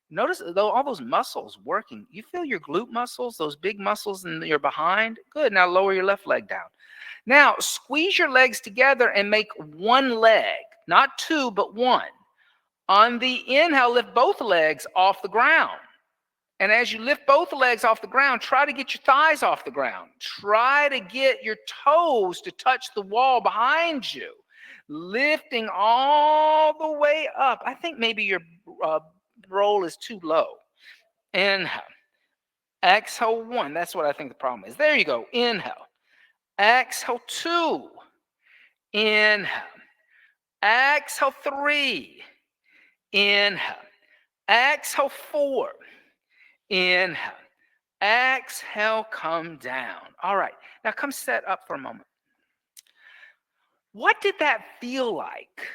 Notice though all those muscles working. You feel your glute muscles, those big muscles in your behind? Good. Now lower your left leg down. Now squeeze your legs together and make one leg, not 2, but 1. On the inhale, lift both legs off the ground. And as you lift both legs off the ground, try to get your thighs off the ground. Try to get your toes to touch the wall behind you. Lifting all the way up. I think maybe your roll is too low. Inhale. Exhale, 1. That's what I think the problem is. There you go. Inhale. Exhale, 2. Inhale. Exhale, 3. Inhale. Exhale, 4. Inhale. Exhale, come down. All right. Now come set up for a moment. What did that feel like?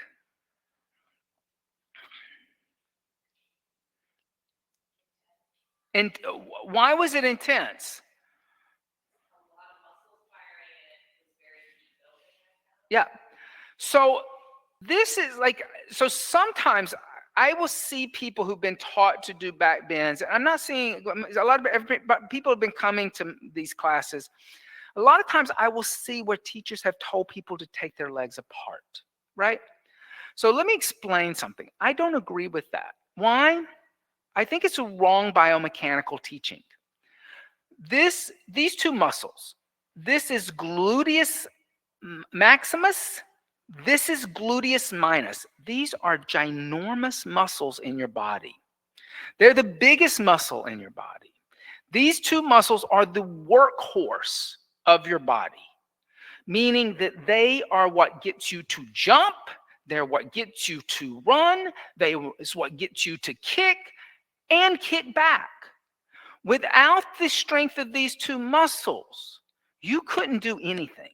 And why was it intense? Yeah. So this is so sometimes I will see people who've been taught to do back bends. I'm not seeing a lot of people have been coming to these classes. A lot of times I will see where teachers have told people to take their legs apart, right? So let me explain something. I don't agree with that. Why? I think it's a wrong biomechanical teaching. These 2 muscles, this is gluteus maximus. This is gluteus minus. These are ginormous muscles in your body. They're the biggest muscle in your body. These 2 muscles are the workhorse of your body, meaning that they are what gets you to jump. They're what gets you to run. It's what gets you to kick and kick back. Without the strength of these two muscles, you couldn't do anything.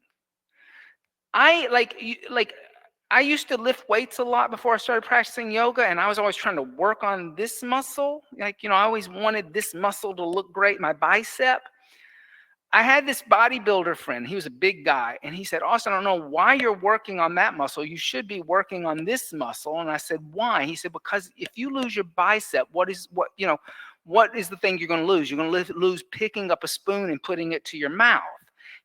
I used to lift weights a lot before I started practicing yoga, and I was always trying to work on this muscle. I always wanted this muscle to look great, my bicep. I had this bodybuilder friend. He was a big guy, and he said, Austin, I don't know why you're working on that muscle. You should be working on this muscle. And I said, why? He said, because if you lose your bicep, what is the thing you're going to lose? You're going to lose picking up a spoon and putting it to your mouth.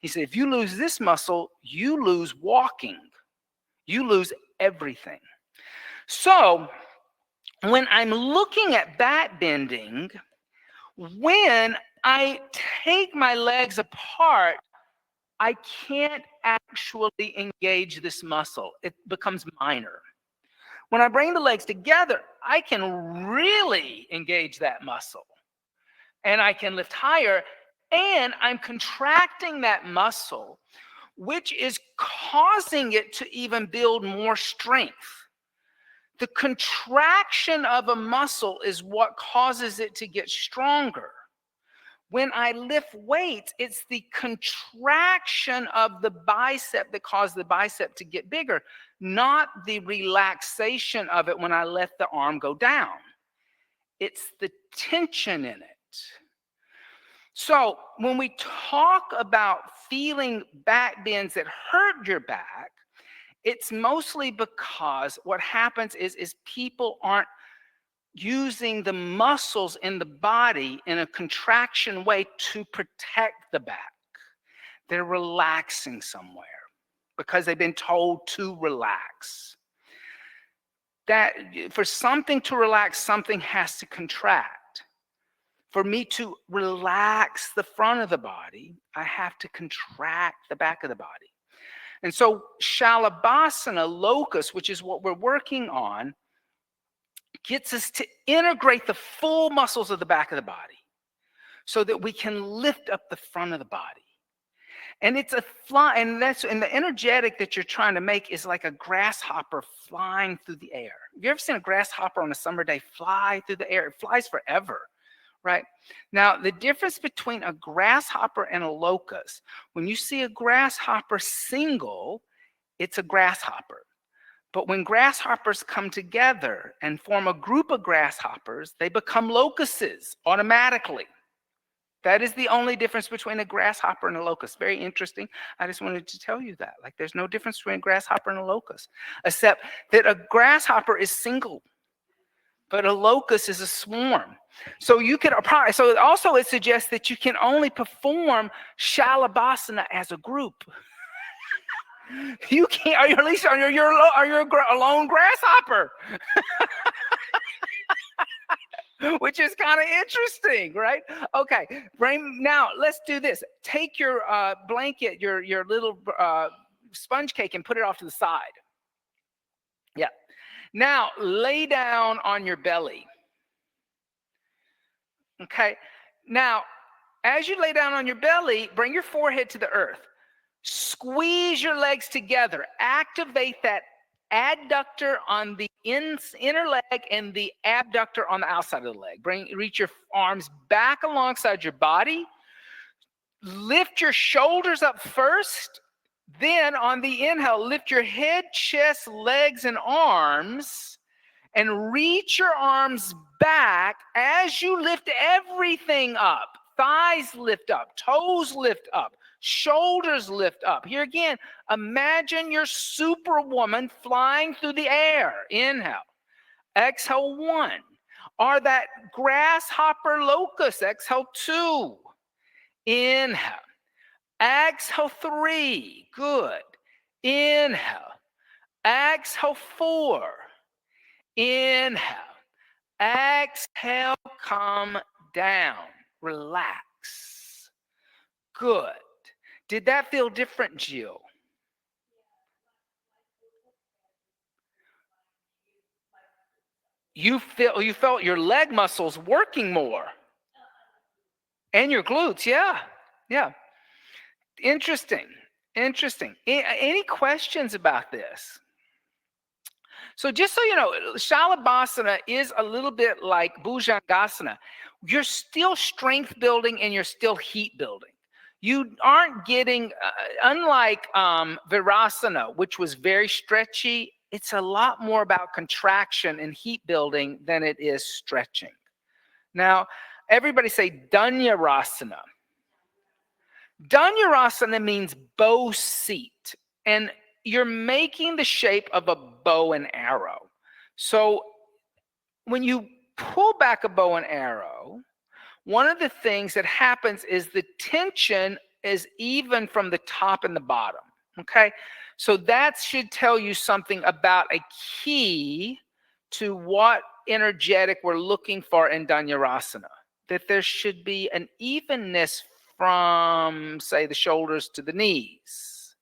He said, if you lose this muscle, you lose walking. You lose everything. So when I'm looking at back bending, when I take my legs apart, I can't actually engage this muscle. It becomes minor. When I bring the legs together, I can really engage that muscle. And I can lift higher, and I'm contracting that muscle, which is causing it to even build more strength. The contraction of a muscle is what causes it to get stronger. When I lift weights, it's the contraction of the bicep that caused the bicep to get bigger, not the relaxation of it when I let the arm go down. It's the tension in it. So when we talk about feeling back bends that hurt your back, it's mostly because what happens is people aren't using the muscles in the body in a contraction way to protect the back. They're relaxing somewhere because they've been told to relax. That for something to relax, something has to contract. For me to relax the front of the body, I have to contract the back of the body. And so Shalabhasana, locus, which is what we're working on, gets us to integrate the full muscles of the back of the body so that we can lift up the front of the body. And it's a fly, and the energetic that you're trying to make is like a grasshopper flying through the air. Have you ever seen a grasshopper on a summer day fly through the air? It flies forever, right? Now, the difference between a grasshopper and a locust, when you see a grasshopper single, it's a grasshopper. But when grasshoppers come together and form a group of grasshoppers, they become locusts automatically. That is the only difference between a grasshopper and a locust. Very interesting. I just wanted to tell you that. Like, there's no difference between a grasshopper and a locust, except that a grasshopper is single, but a locust is a swarm. So you can apply. So also it suggests that you can only perform Shalabhasana as a group. You can't, or at least you're a lone grasshopper. Which is kind of interesting, right? Okay, now let's do this. Take your blanket, your little sponge cake, and put it off to the side. Yeah. Now lay down on your belly. Okay. Now, as you lay down on your belly, bring your forehead to the earth. Squeeze your legs together. Activate that adductor on the inner leg and the abductor on the outside of the leg. Reach your arms back alongside your body. Lift your shoulders up first. Then on the inhale, lift your head, chest, legs, and arms, and reach your arms back as you lift everything up. Thighs lift up, toes lift up, shoulders lift up. Here again, imagine your superwoman flying through the air. Inhale. Exhale, 1. Or that grasshopper locust. Exhale, 2. Inhale. Exhale, 3. Good. Inhale. Exhale, 4. Inhale. Exhale, come down. Relax. Good. Did that feel different, Jill? You felt your leg muscles working more. And your glutes, yeah. Yeah. Interesting. Any questions about this? So just so you know, Shalabhasana is a little bit like Bhujangasana. You're still strength building and you're still heat building. You aren't getting, unlike Virasana, which was very stretchy, it's a lot more about contraction and heat building than it is stretching. Now, everybody say Dhanurasana. Dhanurasana means bow seat, and you're making the shape of a bow and arrow. So when you pull back a bow and arrow, one of the things that happens is the tension is even from the top and the bottom. Okay. So that should tell you something about a key to what energetic we're looking for in Dhanurasana. That there should be an evenness from, say, the shoulders to the knees,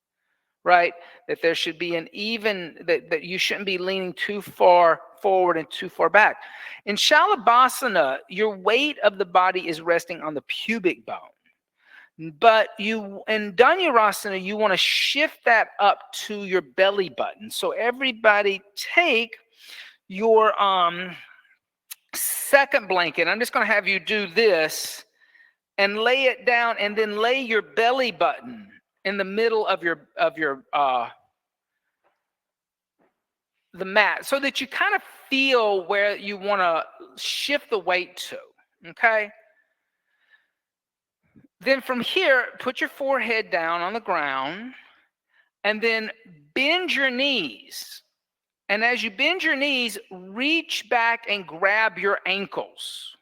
right? That there should be an even, that you shouldn't be leaning too far forward and too far back. In Shalabhasana, your weight of the body is resting on the pubic bone. But you, in Dhanurasana, you want to shift that up to your belly button. So everybody take your second blanket. I'm just going to have you do this and lay it down, and then lay your belly button in the middle of your the mat, so that you kind of feel where you want to shift the weight to. Okay. Then from here, put your forehead down on the ground, and then bend your knees. And as you bend your knees, reach back and grab your ankles.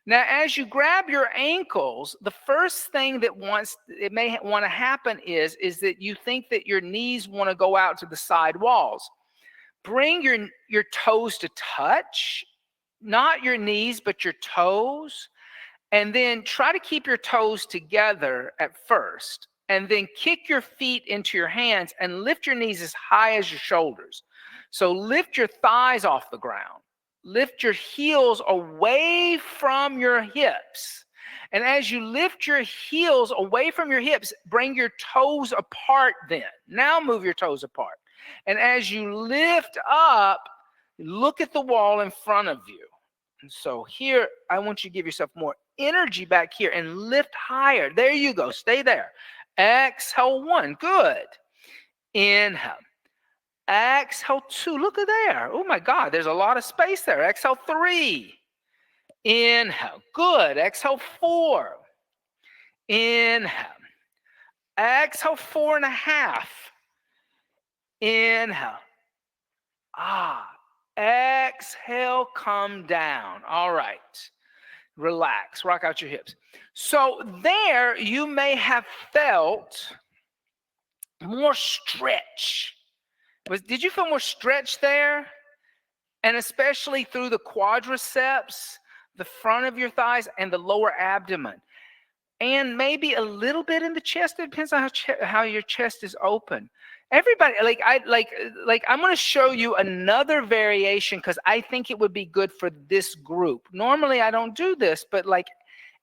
Now, as you grab your ankles, the first thing that may want to happen is that you think that your knees want to go out to the side walls. Bring your toes to touch, not your knees, but your toes. And then try to keep your toes together at first. And then kick your feet into your hands and lift your knees as high as your shoulders. So lift your thighs off the ground. Lift your heels away from your hips. And as you lift your heels away from your hips, bring your toes apart then. Now move your toes apart. And as you lift up, look at the wall in front of you. And so here, I want you to give yourself more energy back here and lift higher. There you go. Stay there. Exhale, 1. Good. Inhale. Exhale, 2. Look at there. Oh my God, there's a lot of space there. Exhale, 3. Inhale. Good. Exhale, 4. Inhale. Exhale, 4.5. Inhale. Exhale, come down. All right. Relax. Rock out your hips. So there you may have felt more stretch. Did you feel more stretch there? And especially through the quadriceps, the front of your thighs, and the lower abdomen. And maybe a little bit in the chest. It depends on how your chest is open. Everybody, I'm going to show you another variation because I think it would be good for this group. Normally, I don't do this, but like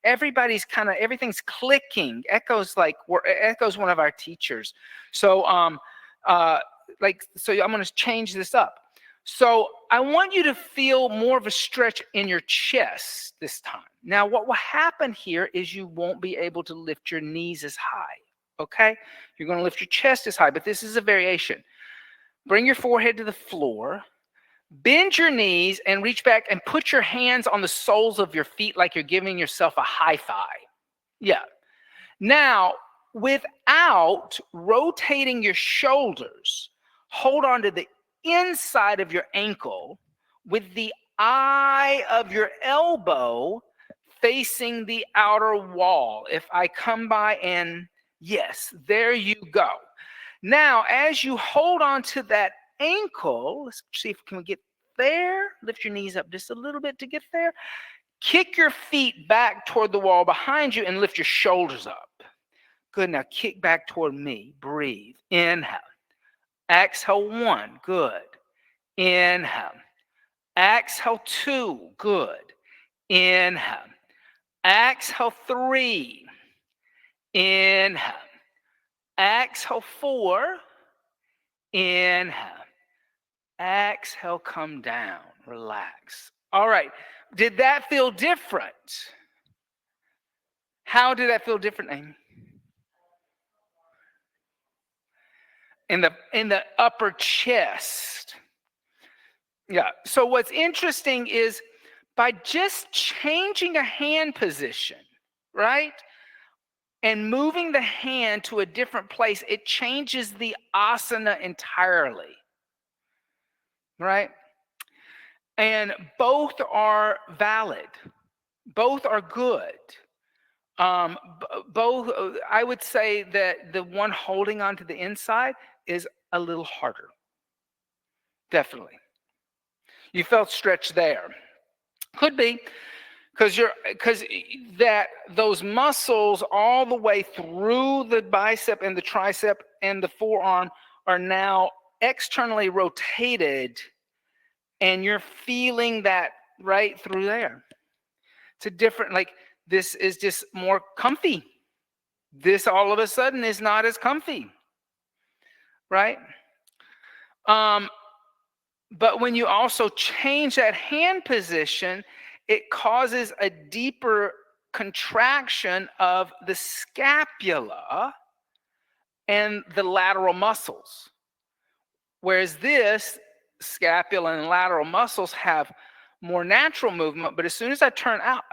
everybody's everything's clicking. Echo's one of our teachers. So so I'm going to change this up. So I want you to feel more of a stretch in your chest this time. Now, what will happen here is you won't be able to lift your knees as high, okay? You're going to lift your chest as high, but this is a variation. Bring your forehead to the floor, bend your knees, and reach back and put your hands on the soles of your feet like you're giving yourself a high five. Yeah. Now, without rotating your shoulders, hold on to the inside of your ankle with the eye of your elbow facing the outer wall. If I come by and yes, there you go. Now, as you hold on to that ankle, let's see if we can get there. Lift your knees up just a little bit to get there. Kick your feet back toward the wall behind you and lift your shoulders up. Good. Now kick back toward me. Breathe. Inhale. Exhale, 1. Good. Inhale. Exhale, 2. Good. Inhale. Exhale, 3. Inhale. Exhale, 4. Inhale. Exhale, come down, relax. All right. Did that feel different? How did that feel different, Amy? In the upper chest. Yeah. So what's interesting is by just changing a hand position, right? And moving the hand to a different place, it changes the asana entirely. Right? And both are valid. Both are good. Both, I would say that the one holding onto the inside is a little harder. Definitely. You felt stretch there. Could be because that those muscles all the way through the bicep and the tricep and the forearm are now externally rotated, and you're feeling that right through there. It's a different, like, this is just more comfy. This all of a sudden is not as comfy, right? But when you also change that hand position, it causes a deeper contraction of the scapula and the lateral muscles. Whereas this scapula and lateral muscles have more natural movement, but as soon as I turn out,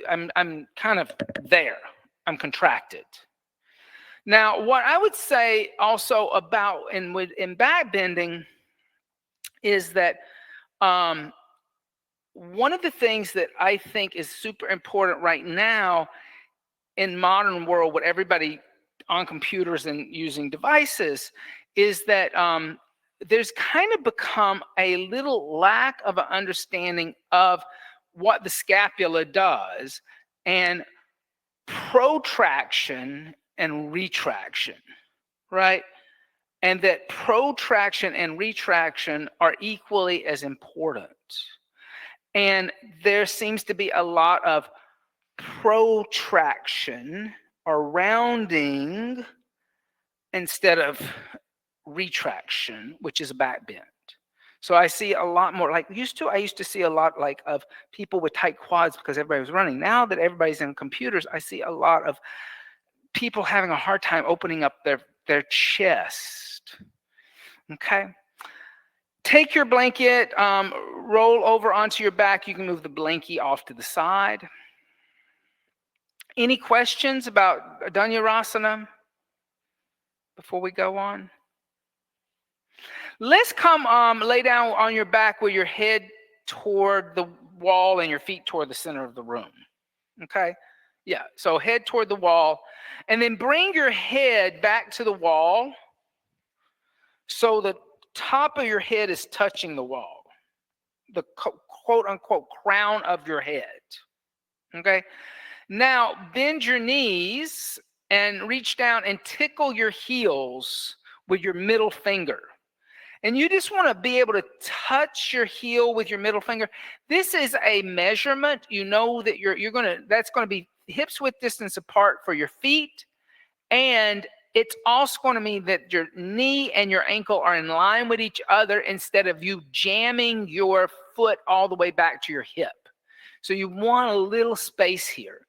I'm kind of there. I'm contracted. Now, what I would say also about in back bending is that one of the things that I think is super important right now in modern world with everybody on computers and using devices is that there's kind of become a little lack of an understanding of what the scapula does and protraction and retraction, right? And that protraction and retraction are equally as important. And there seems to be a lot of protraction or rounding instead of retraction, which is a back bend. So I see a lot more, like I used to see a lot like of people with tight quads because everybody was running. Now that everybody's in computers, I see a lot of people having a hard time opening up their chest. Okay. Take your blanket, roll over onto your back. You can move the blankie off to the side. Any questions about Dhanurasana before we go on? Let's come lay down on your back with your head toward the wall and your feet toward the center of the room. Okay? Yeah, so head toward the wall. And then bring your head back to the wall so the top of your head is touching the wall. The quote unquote crown of your head. Okay? Now, bend your knees and reach down and tickle your heels with your middle finger. And you just want to be able to touch your heel with your middle finger. This is a measurement. You know that that's going to be hips width distance apart for your feet. And it's also going to mean that your knee and your ankle are in line with each other instead of you jamming your foot all the way back to your hip. So you want a little space here.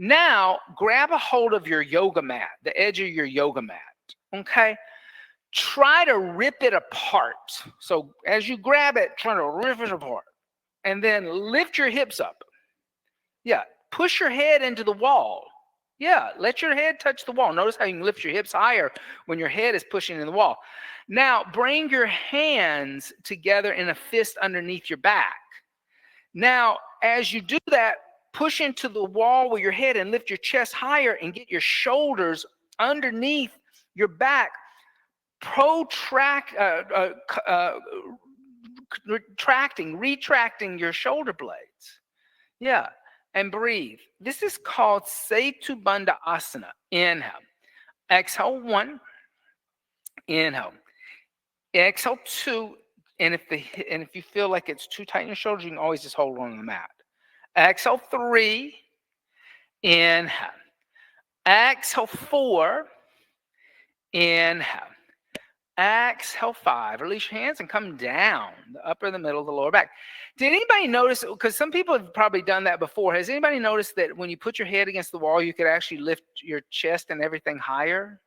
Now, grab a hold of your yoga mat, the edge of your yoga mat, okay? Try to rip it apart. So as you grab it, try to rip it apart. And then lift your hips up. Yeah, push your head into the wall. Yeah, let your head touch the wall. Notice how you can lift your hips higher when your head is pushing in the wall. Now, bring your hands together in a fist underneath your back. Now, as you do that, push into the wall with your head and lift your chest higher and get your shoulders underneath your back. Retracting your shoulder blades. Yeah, and breathe. This is called Setu Bandha Asana. Inhale. Exhale, 1. Inhale. Exhale, 2. And if you feel like it's too tight in your shoulders, you can always just hold on to the mat. Exhale, 3. Inhale. Exhale, 4. Inhale. Exhale 5. Release your hands and come down, the upper, the middle, the lower back. Did anybody notice, because some people have probably done that before, has anybody noticed that when you put your head against the wall, you could actually lift your chest and everything higher?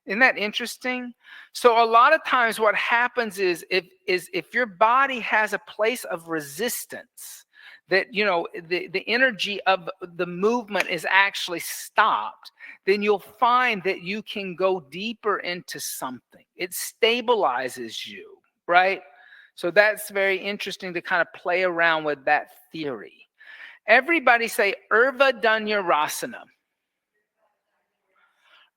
Isn't that interesting? So a lot of times what happens is if your body has a place of resistance, that the energy of the movement is actually stopped, then you'll find that you can go deeper into something. It stabilizes you, right? So that's very interesting to kind of play around with that theory. Everybody say Urva Dhanurasana.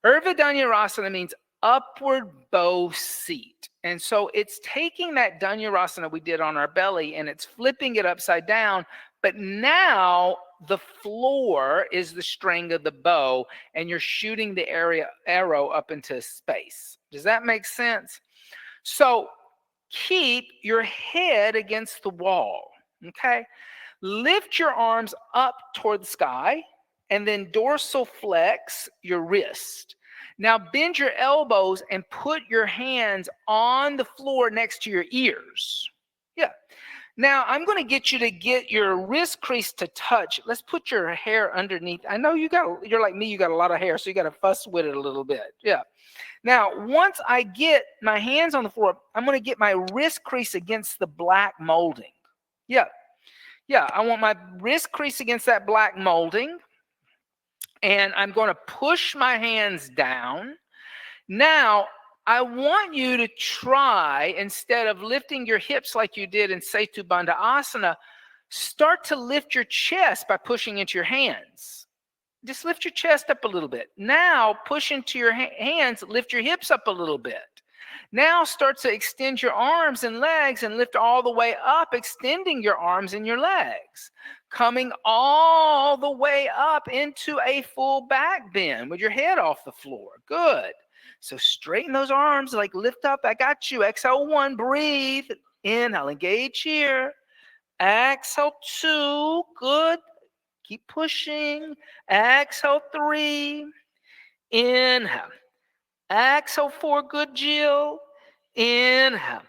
Urva Dhanurasana means upward bow seat. And so it's taking that Dhanurasana we did on our belly and it's flipping it upside down. But now the floor is the string of the bow and you're shooting the arrow up into space. Does that make sense? So keep your head against the wall, okay? Lift your arms up toward the sky and then dorsal flex your wrist. Now bend your elbows and put your hands on the floor next to your ears. Yeah. Now I'm going to get you to get your wrist crease to touch. Let's put your hair underneath. I know you're like me, you got a lot of hair, so you got to fuss with it a little bit. Yeah. Now, once I get my hands on the floor, I'm going to get my wrist crease against the black molding. Yeah. Yeah, I want my wrist crease against that black molding. And I'm going to push my hands down. Now, I want you to try, instead of lifting your hips like you did in Setu Bandha Asana, start to lift your chest by pushing into your hands. Just lift your chest up a little bit. Now, push into your hands, lift your hips up a little bit. Now start to extend your arms and legs and lift all the way up, extending your arms and your legs. Coming all the way up into a full back bend with your head off the floor. Good. So straighten those arms, like lift up. I got you. Exhale 1, breathe. Inhale, engage here. Exhale 2, good. Keep pushing. Exhale 3. Inhale. Exhale 4, good, Jill. Inhale.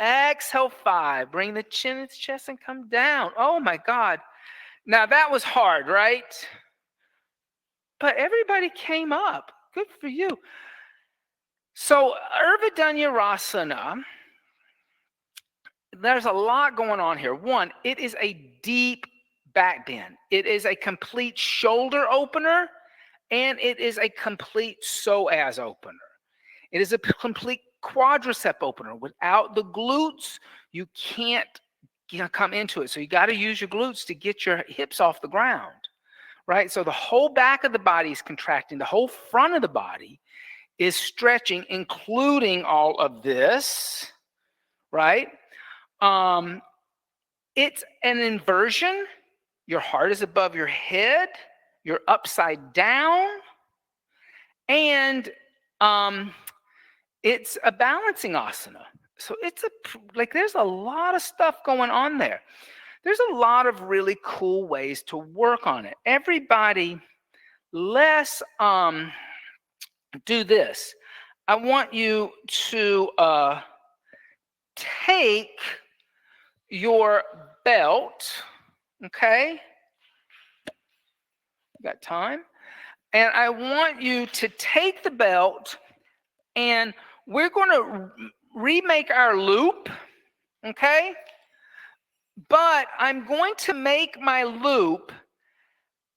Exhale 5. Bring the chin into the chest and come down. Oh my God. Now that was hard, right? But everybody came up. Good for you. So Urva Dhanurasana, there's a lot going on here. One, it is a deep back bend. It is a complete shoulder opener, and it is a complete psoas opener. It is a complete quadricep opener. Without the glutes, you can't come into it. So you got to use your glutes to get your hips off the ground, right? So the whole back of the body is contracting. The whole front of the body is stretching, including all of this, right? It's an inversion. Your heart is above your head. You're upside down. And it's a balancing asana. So there's a lot of stuff going on there. There's a lot of really cool ways to work on it. Everybody, let's do this. I want you to take your belt, okay? Got time? And I want you to take the belt and we're going to remake our loop, okay? But I'm going to make my loop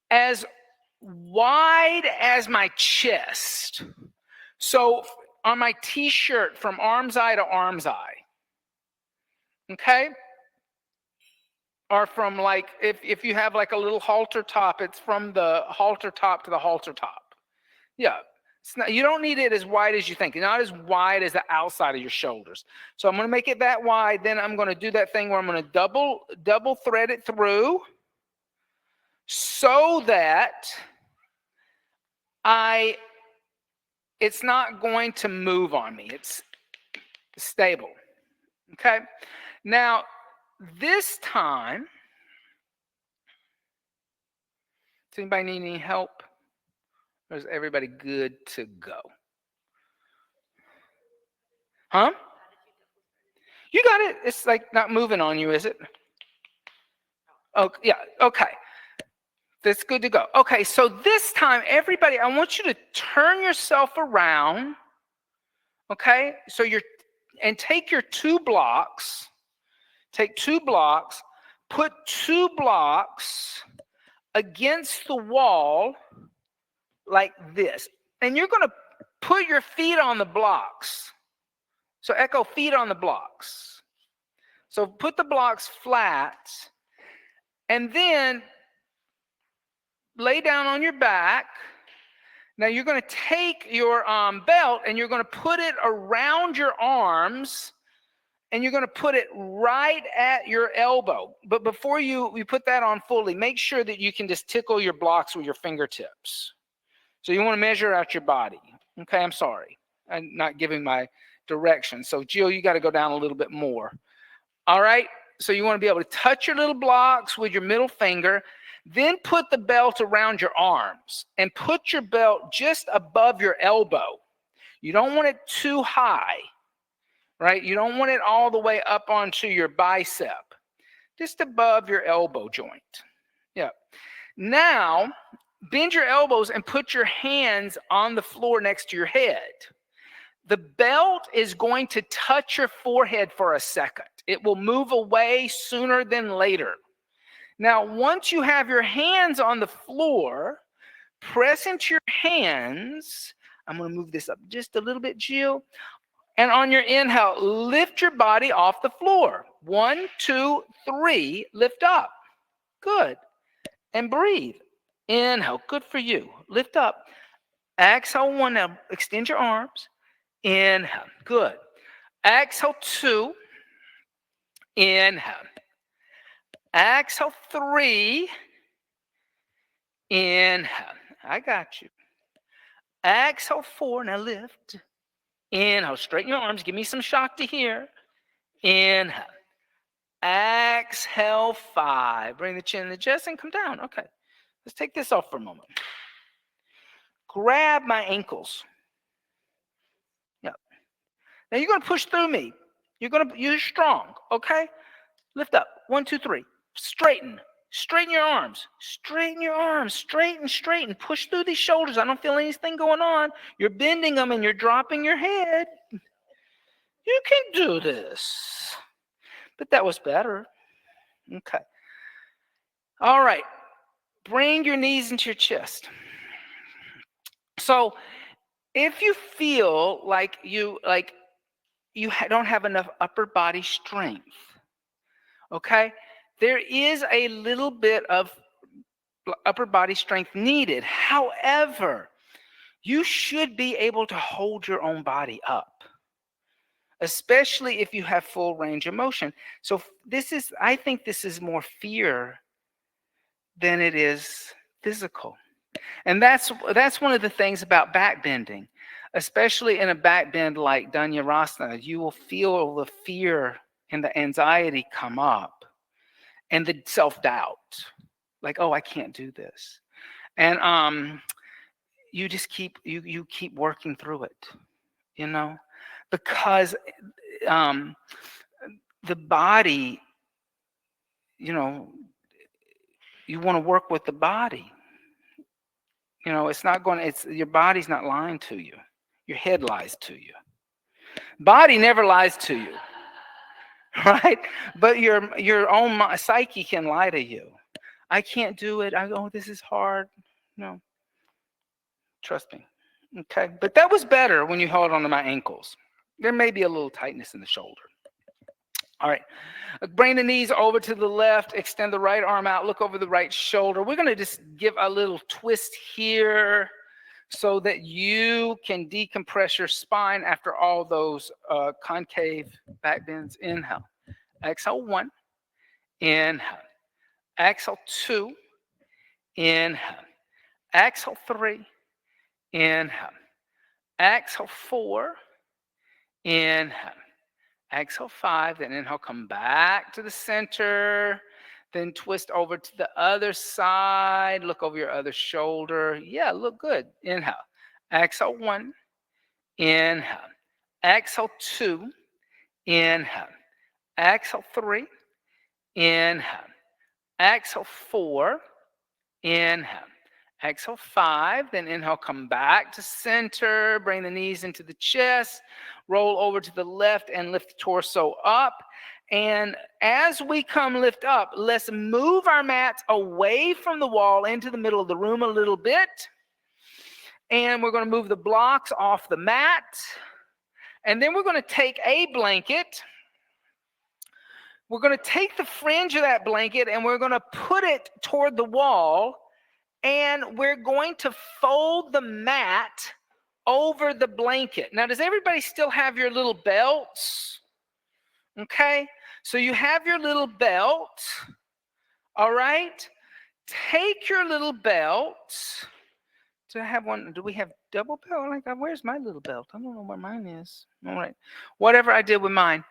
as wide as my chest. So on my t-shirt, from arm's eye to arm's eye, okay? Or from like, if you have like a little halter top, it's from the halter top to the halter top. Yeah. You don't need it as wide as you think, not as wide as the outside of your shoulders. So I'm going to make it that wide. Then I'm going to do that thing where I'm going to double thread it through so that it's not going to move on me. It's stable. Okay. Now, this time, does anybody need any help? Or is everybody good to go? Huh? You got it. It's like not moving on you, is it? Oh, yeah. Okay. That's good to go. Okay, so this time, everybody, I want you to turn yourself around. Okay, so and take your 2 blocks. Take 2 blocks. Put 2 blocks against the wall like this, and you're going to put your feet on the blocks. So echo, feet on the blocks. So put the blocks flat, and then lay down on your back. Now you're going to take your belt and you're going to put it around your arms, and you're going to put it right at your elbow. But before you put that on fully, make sure that you can just tickle your blocks with your fingertips. So you want to measure out your body. Okay, I'm sorry. I'm not giving my direction. So Jill, you got to go down a little bit more. All right, so you want to be able to touch your little blocks with your middle finger, then put the belt around your arms and put your belt just above your elbow. You don't want it too high, right? You don't want it all the way up onto your bicep, just above your elbow joint. Yeah. Now, bend your elbows and put your hands on the floor next to your head. The belt is going to touch your forehead for a second. It will move away sooner than later. Now, once you have your hands on the floor, press into your hands. I'm going to move this up just a little bit, Jill. And on your inhale, lift your body off the floor. 1, 2, 3, lift up. Good. And breathe. Inhale, good for you. Lift up. Exhale 1, now extend your arms. Inhale, good. Exhale 2. Inhale. Exhale 3. Inhale. I got you. Exhale 4. Now lift. Inhale. Straighten your arms. Give me some Shakti here. Inhale. Exhale 5. Bring the chin to the chest and come down. Okay. Let's take this off for a moment. Grab my ankles. Yep. Now you're going to push through me. You're strong. Okay. Lift up. 1, 2, 3. Straighten. Straighten your arms. Straighten your arms. Straighten, straighten. Push through these shoulders. I don't feel anything going on. You're bending them and you're dropping your head. You can do this. But that was better. Okay. All right. Bring your knees into your chest. So if you feel like you don't have enough upper body strength, okay, there is a little bit of upper body strength needed. However, you should be able to hold your own body up, especially if you have full range of motion. So I think this is more fear than it is physical. And that's one of the things about backbending, especially in a backbend like Dhanurasana. You will feel the fear and the anxiety come up and the self-doubt, like, oh, I can't do this. And you just keep working through it, because the body, you want to work with the body. Your body's not lying to you. Your head lies to you. Body never lies to you, right? But your own psyche can lie to you. I can't do it. This is hard. No, trust me. Okay, but that was better when you held onto my ankles. There may be a little tightness in the shoulder. All right, bring the knees over to the left, extend the right arm out, look over the right shoulder. We're going to just give a little twist here so that you can decompress your spine after all those concave back bends. Inhale. Exhale 1. Inhale. Exhale 2. Inhale. Exhale 3. Inhale. Exhale 4. Inhale. Exhale 5. Then inhale, come back to the center. Then twist over to the other side. Look over your other shoulder. Yeah, look good. Inhale. Exhale 1. Inhale. Exhale 2, inhale. Exhale 3, inhale. Exhale 4, inhale. Exhale 5, then inhale, come back to center, bring the knees into the chest, roll over to the left and lift the torso up. And as we come lift up, let's move our mats away from the wall into the middle of the room a little bit. And we're going to move the blocks off the mat. And then we're going to take a blanket. We're going to take the fringe of that blanket and we're going to put it toward the wall. And we're going to fold the mat over the blanket. Now, does everybody still have your little belts? Okay, so you have your little belt. All right, take your little belt. Do I have one? Do we have double belt? Like, where's my little belt? I don't know where mine is. All right, whatever I did with mine.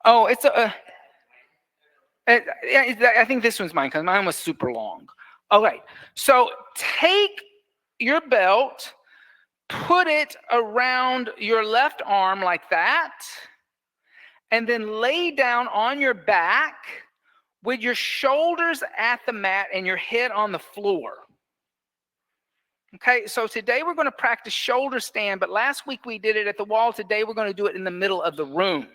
Oh, it's I think this one's mine because mine was super long. All right, so take your belt, put it around your left arm like that, and then lay down on your back with your shoulders at the mat and your head on the floor. Okay, so today we're going to practice shoulder stand, but last week we did it at the wall. Today we're going to do it in the middle of the room.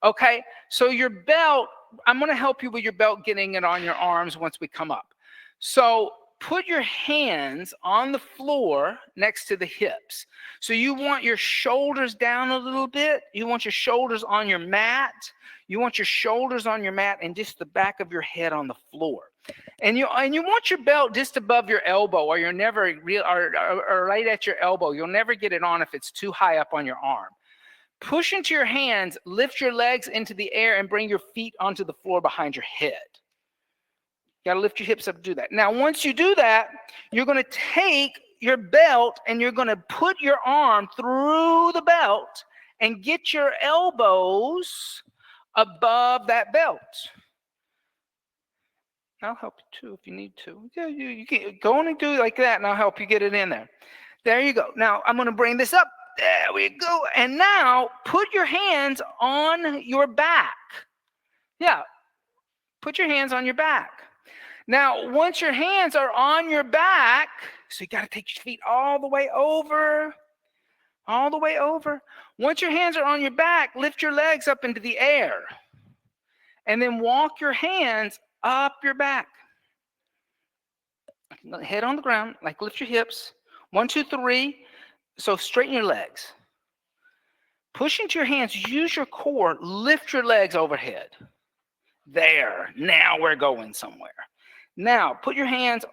Okay, so your belt, I'm going to help you with your belt, getting it on your arms once we come up. So put your hands on the floor next to the hips. So you want your shoulders down a little bit. You want your shoulders on your mat. You want your shoulders on your mat and just the back of your head on the floor. And you want your belt just above your elbow, or you're never or right at your elbow. You'll never get it on if it's too high up on your arm. Push into your hands, lift your legs into the air, and bring your feet onto the floor behind your head. You got to lift your hips up to do that. Now, once you do that, you're going to take your belt and you're going to put your arm through the belt and get your elbows above that belt. I'll help you too if you need to. Yeah, you can go on and do it like that, and I'll help you get it in there. There you go. Now, I'm going to bring this up. There we go. And now, put your hands on your back. Yeah, put your hands on your back. Now, once your hands are on your back, so you got to take your feet all the way over, all the way over. Once your hands are on your back, lift your legs up into the air. And then walk your hands up your back. Head on the ground, like lift your hips. 1, 2, 3. So straighten your legs. Push into your hands, use your core, lift your legs overhead. There, now we're going somewhere. Now, put your hands,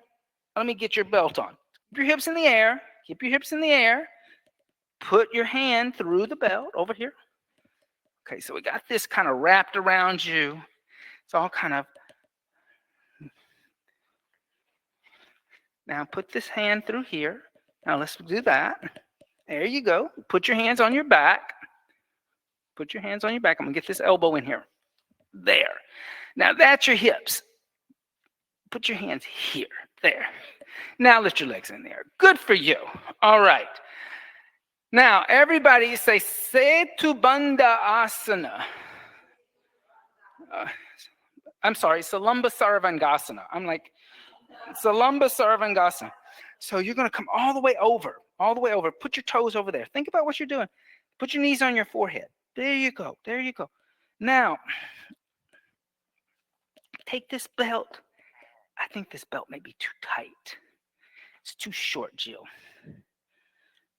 let me get your belt on. Keep your hips in the air, keep your hips in the air. Put your hand through the belt over here. Okay, so we got this kind of wrapped around you. It's all kind of. Now put this hand through here. Now let's do that. There you go. Put your hands on your back. Put your hands on your back. I'm going to get this elbow in here. There. Now that's your hips. Put your hands here. There. Now lift your legs in there. Good for you. All right. Now everybody say Setu Bandha Asana. I'm sorry, Salamba Sarvangasana. I'm like, Salamba Sarvangasana. So you're going to come all the way over, all the way over. Put your toes over there. Think about what you're doing. Put your knees on your forehead. There you go. There you go. Now, take this belt. I think this belt may be too tight. It's too short, Jill.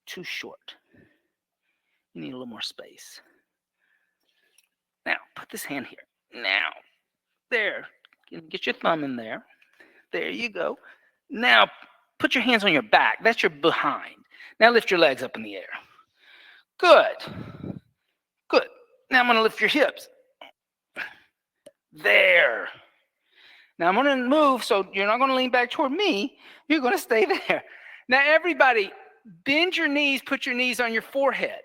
Too short. You need a little more space. Now, put this hand here. Now, there. Get your thumb in there. There you go. Now, put your hands on your back. That's your behind. Now, lift your legs up in the air. Good. Good. Now, I'm going to lift your hips. There. Now, I'm going to move, so you're not going to lean back toward me. You're going to stay there. Now, everybody, bend your knees. Put your knees on your forehead.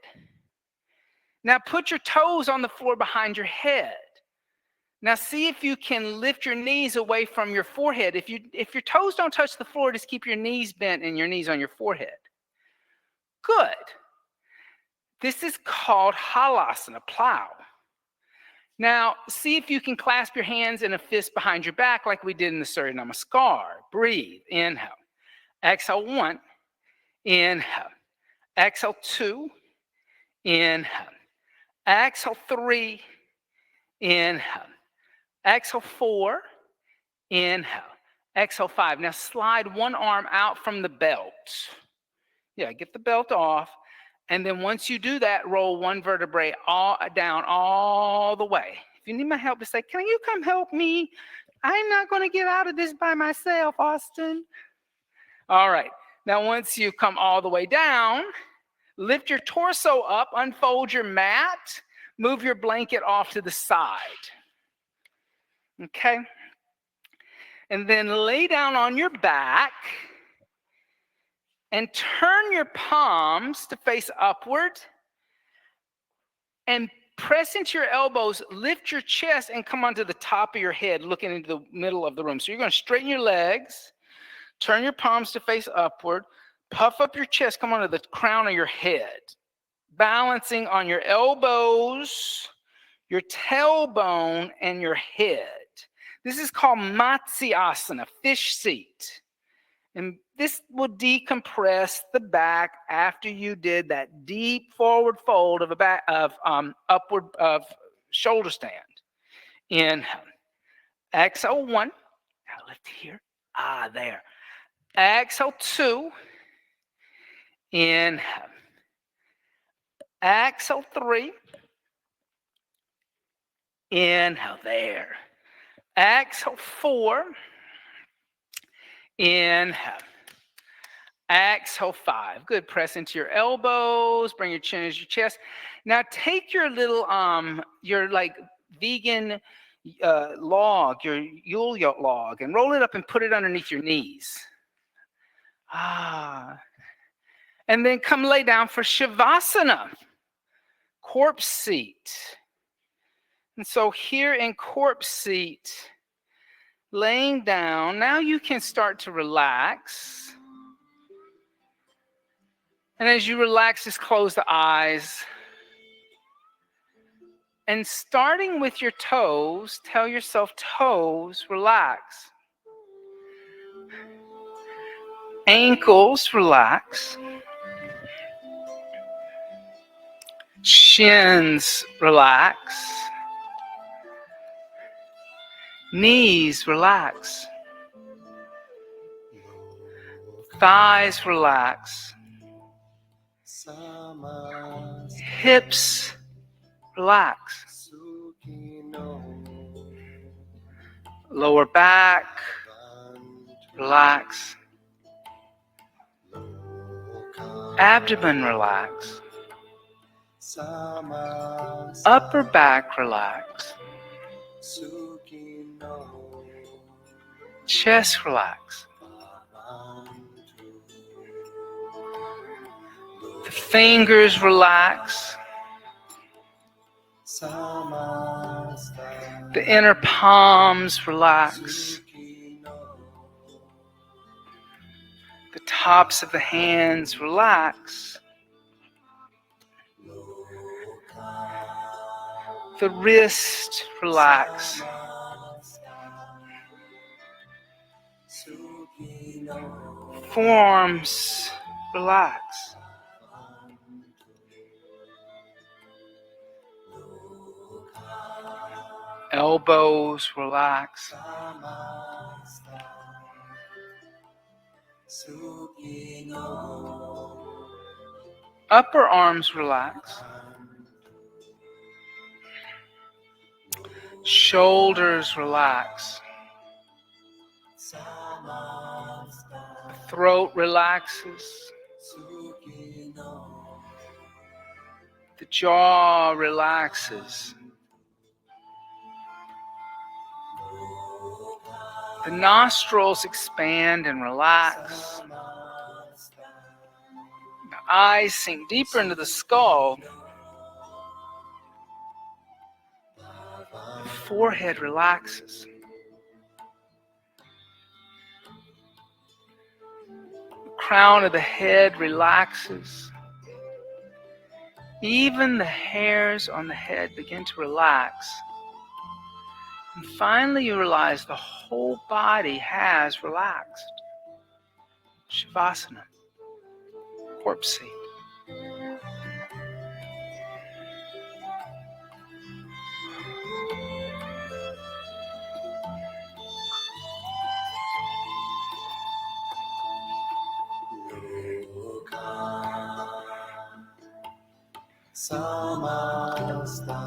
Now, put your toes on the floor behind your head. Now, see if you can lift your knees away from your forehead. If your toes don't touch the floor, just keep your knees bent and your knees on your forehead. Good. This is called halasana, plow. Now, see if you can clasp your hands in a fist behind your back like we did in the Surya Namaskar. Breathe. Inhale. Exhale 1. Inhale. Exhale 2. Inhale. Exhale 3. Inhale. Exhale 4. Inhale. Exhale 5. Now slide one arm out from the belt. Yeah, get the belt off. And then once you do that, roll one vertebrae down all the way. If you need my help, just say, can you come help me? I'm not going to get out of this by myself, Austin. All right. Now, once you come all the way down, lift your torso up, unfold your mat, move your blanket off to the side. Okay? And then lay down on your back and turn your palms to face upward and press into your elbows, lift your chest and come onto the top of your head, looking into the middle of the room. So you're going to straighten your legs, turn your palms to face upward, puff up your chest, come onto the crown of your head, balancing on your elbows, your tailbone, and your head. This is called Matsyasana, fish seat. And this will decompress the back after you did that deep forward fold of upward of shoulder stand. Inhale. Exhale 1. Now lift here. There. Exhale 2. Inhale. Exhale 3. Inhale. There. Exhale 4. Inhale. Exhale 5. Good. Press into your elbows. Bring your chin into your chest. Now take your little your like vegan log, your Yule log, and roll it up and put it underneath your knees. And then come lay down for Shavasana, corpse seat. And so here in corpse seat, laying down, now you can start to relax. And as you relax, just close the eyes. And starting with your toes, tell yourself, toes, relax. Ankles, relax. Shins, relax. Knees, relax. Thighs, relax. Hips, relax. Lower back, relax. Abdomen, relax. Upper back, relax. Chest, relax. The fingers, relax. The inner palms, relax. The tops of the hands, relax. The wrist, relax. Forearms, relax. Elbows, relax. Upper arms, relax. Shoulders, relax. The throat relaxes. The jaw relaxes. The nostrils expand and relax. The eyes sink deeper into the skull. The forehead relaxes. The crown of the head relaxes. Even the hairs on the head begin to relax. And finally, you realize the whole body has relaxed. Shavasana, corpse seat. Samasta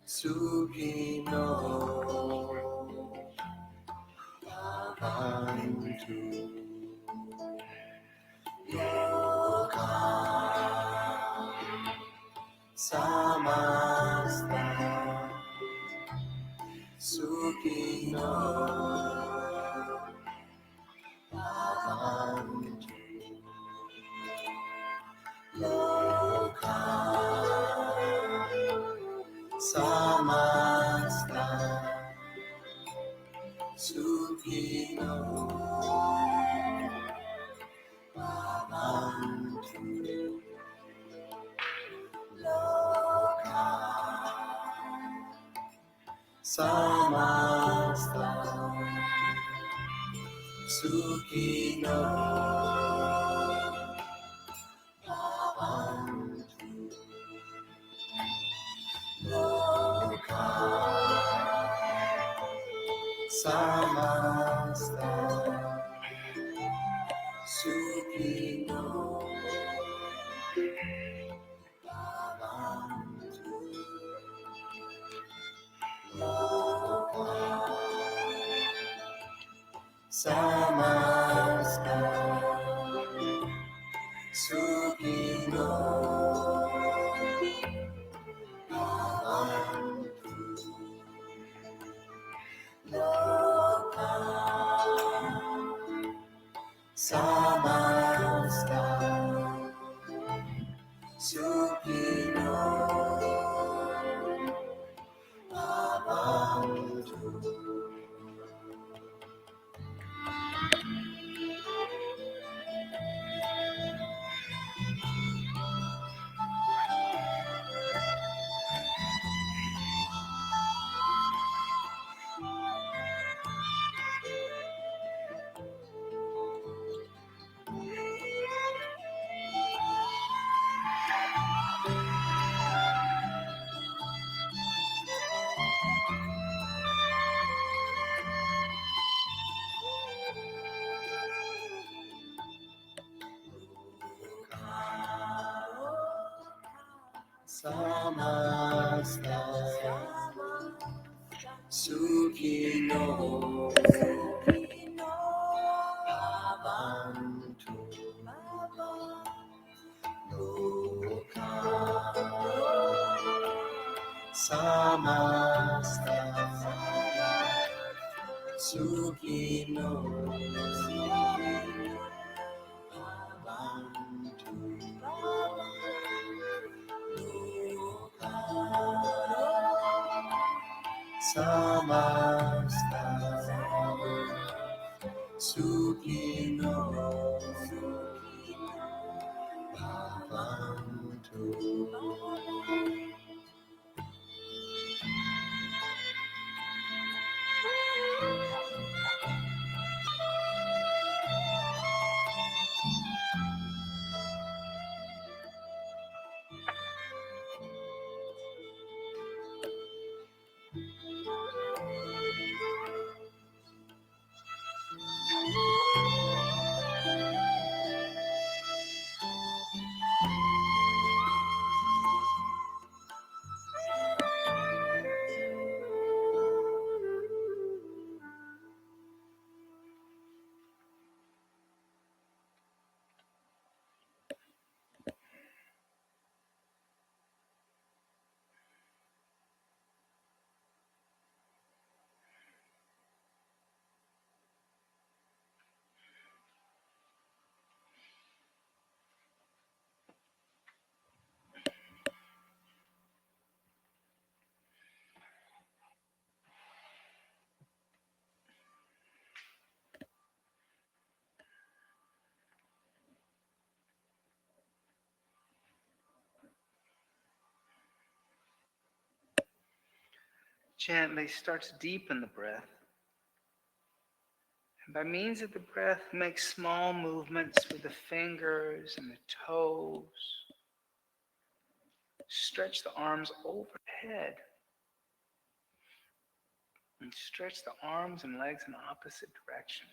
Sukhino Bhavantu Loka Samasta Sukhino Bhavantu Loka Samasta Sukhino Bhavantu Loka Samasta Sukhino Bhavantu Loka Samasta Sukhino Bhavantu Loka Samasta Sukhino Bhavantu Loka Samasta Sukhino Bhavantu. Samasta Sukhino Bhavantu Loka Samasta Sukhino Bhavantu Loka Samasta Sukhino Bhavantu. Gently start to deepen the breath. And by means of the breath, make small movements with the fingers and the toes. Stretch the arms overhead. And stretch the arms and legs in opposite directions.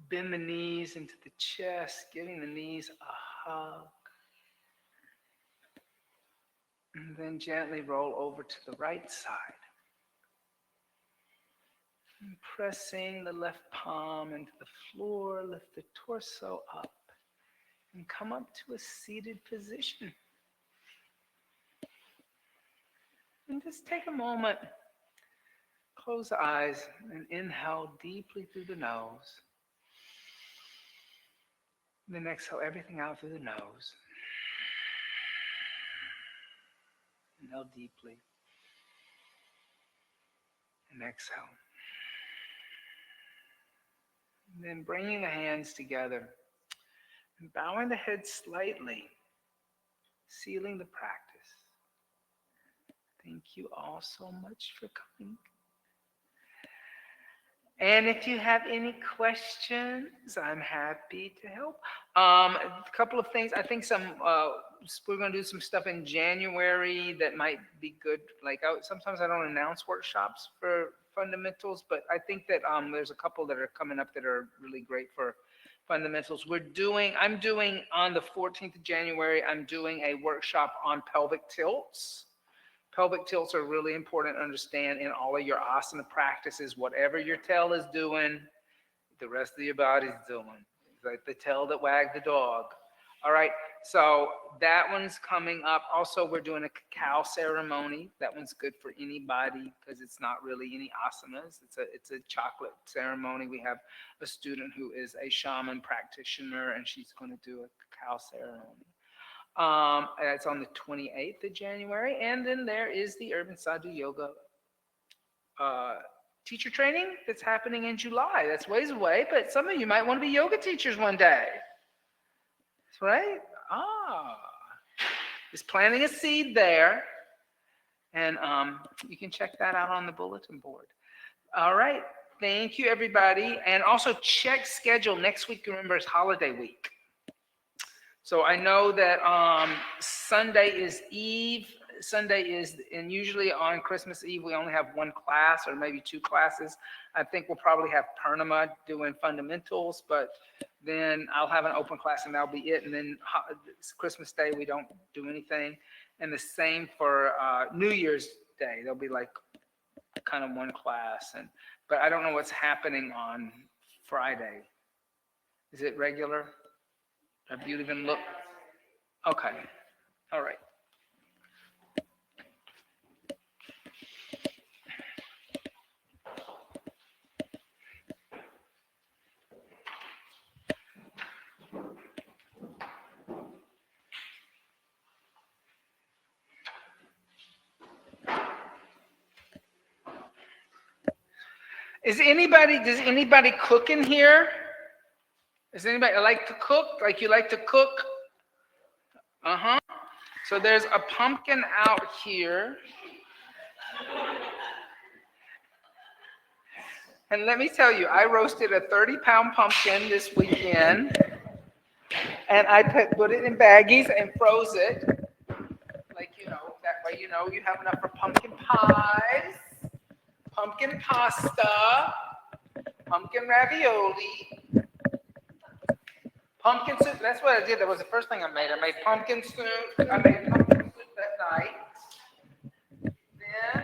Bend the knees into the chest, giving the knees a hug. And then gently roll over to the right side. And pressing the left palm into the floor, lift the torso up. And come up to a seated position. And just take a moment. Close the eyes and inhale deeply through the nose. And then exhale everything out through the nose. Inhale deeply. And exhale. And then bringing the hands together and bowing the head slightly, sealing the practice. Thank you all so much for coming. And if you have any questions, I'm happy to help. A couple of things. I think we're going to do some stuff in January that might be good. Like sometimes I don't announce workshops for fundamentals, but I think that there's a couple that are coming up that are really great for fundamentals. I'm doing on the 14th of January, I'm doing a workshop on pelvic tilts. Pelvic tilts are really important to understand in all of your asana practices. Whatever your tail is doing, the rest of your body's doing. It's like the tail that wagged the dog. All right, so that one's coming up. Also, we're doing a cacao ceremony. That one's good for anybody because it's not really any asanas. It's a chocolate ceremony. We have a student who is a shaman practitioner, and she's going to do a cacao ceremony. It's on the 28th of January. And then there is the Urban Sadhu Yoga teacher training that's happening in July. That's ways away, but some of you might want to be yoga teachers one day. That's right. Just planting a seed there. And you can check that out on the bulletin board. All right. Thank you, everybody. And also check schedule. Next week, remember, is holiday week. So I know that Sunday is Eve. And usually on Christmas Eve, we only have one class or maybe two classes. I think we'll probably have Purnima doing fundamentals, but then I'll have an open class and that'll be it. And then Christmas Day, we don't do anything. And the same for New Year's Day. There'll be like kind of one class. But I don't know what's happening on Friday. Is it regular? Have you even looked? Okay. All right. Does anybody cook in here? Does anybody like to cook? Like you like to cook? Uh-huh. So there's a pumpkin out here. And let me tell you, I roasted a 30-pound pumpkin this weekend. And I put it in baggies and froze it. Like, that way you have enough for pumpkin pies, pumpkin pasta, pumpkin ravioli, pumpkin soup. That's what I did. That was the first thing I made. I made pumpkin soup. I made pumpkin soup that night. Then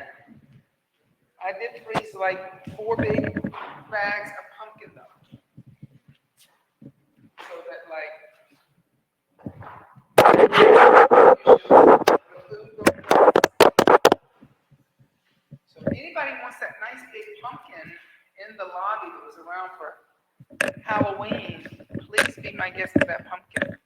I did freeze like 4 big bags of pumpkin dough. So that So if anybody wants that nice big pumpkin in the lobby that was around for Halloween, please be my guest at that pumpkin.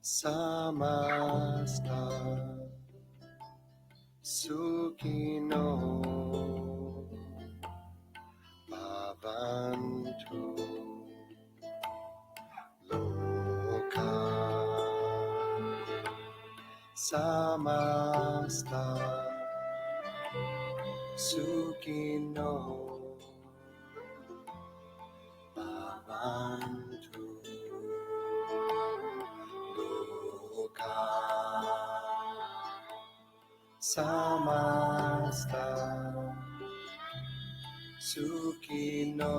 samasta sukino bhavantu loka samasta sukino bhavantu loka samasta sukino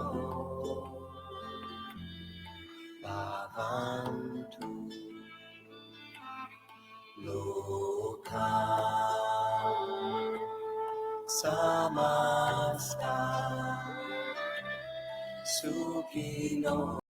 bhavantu loka samasta sukino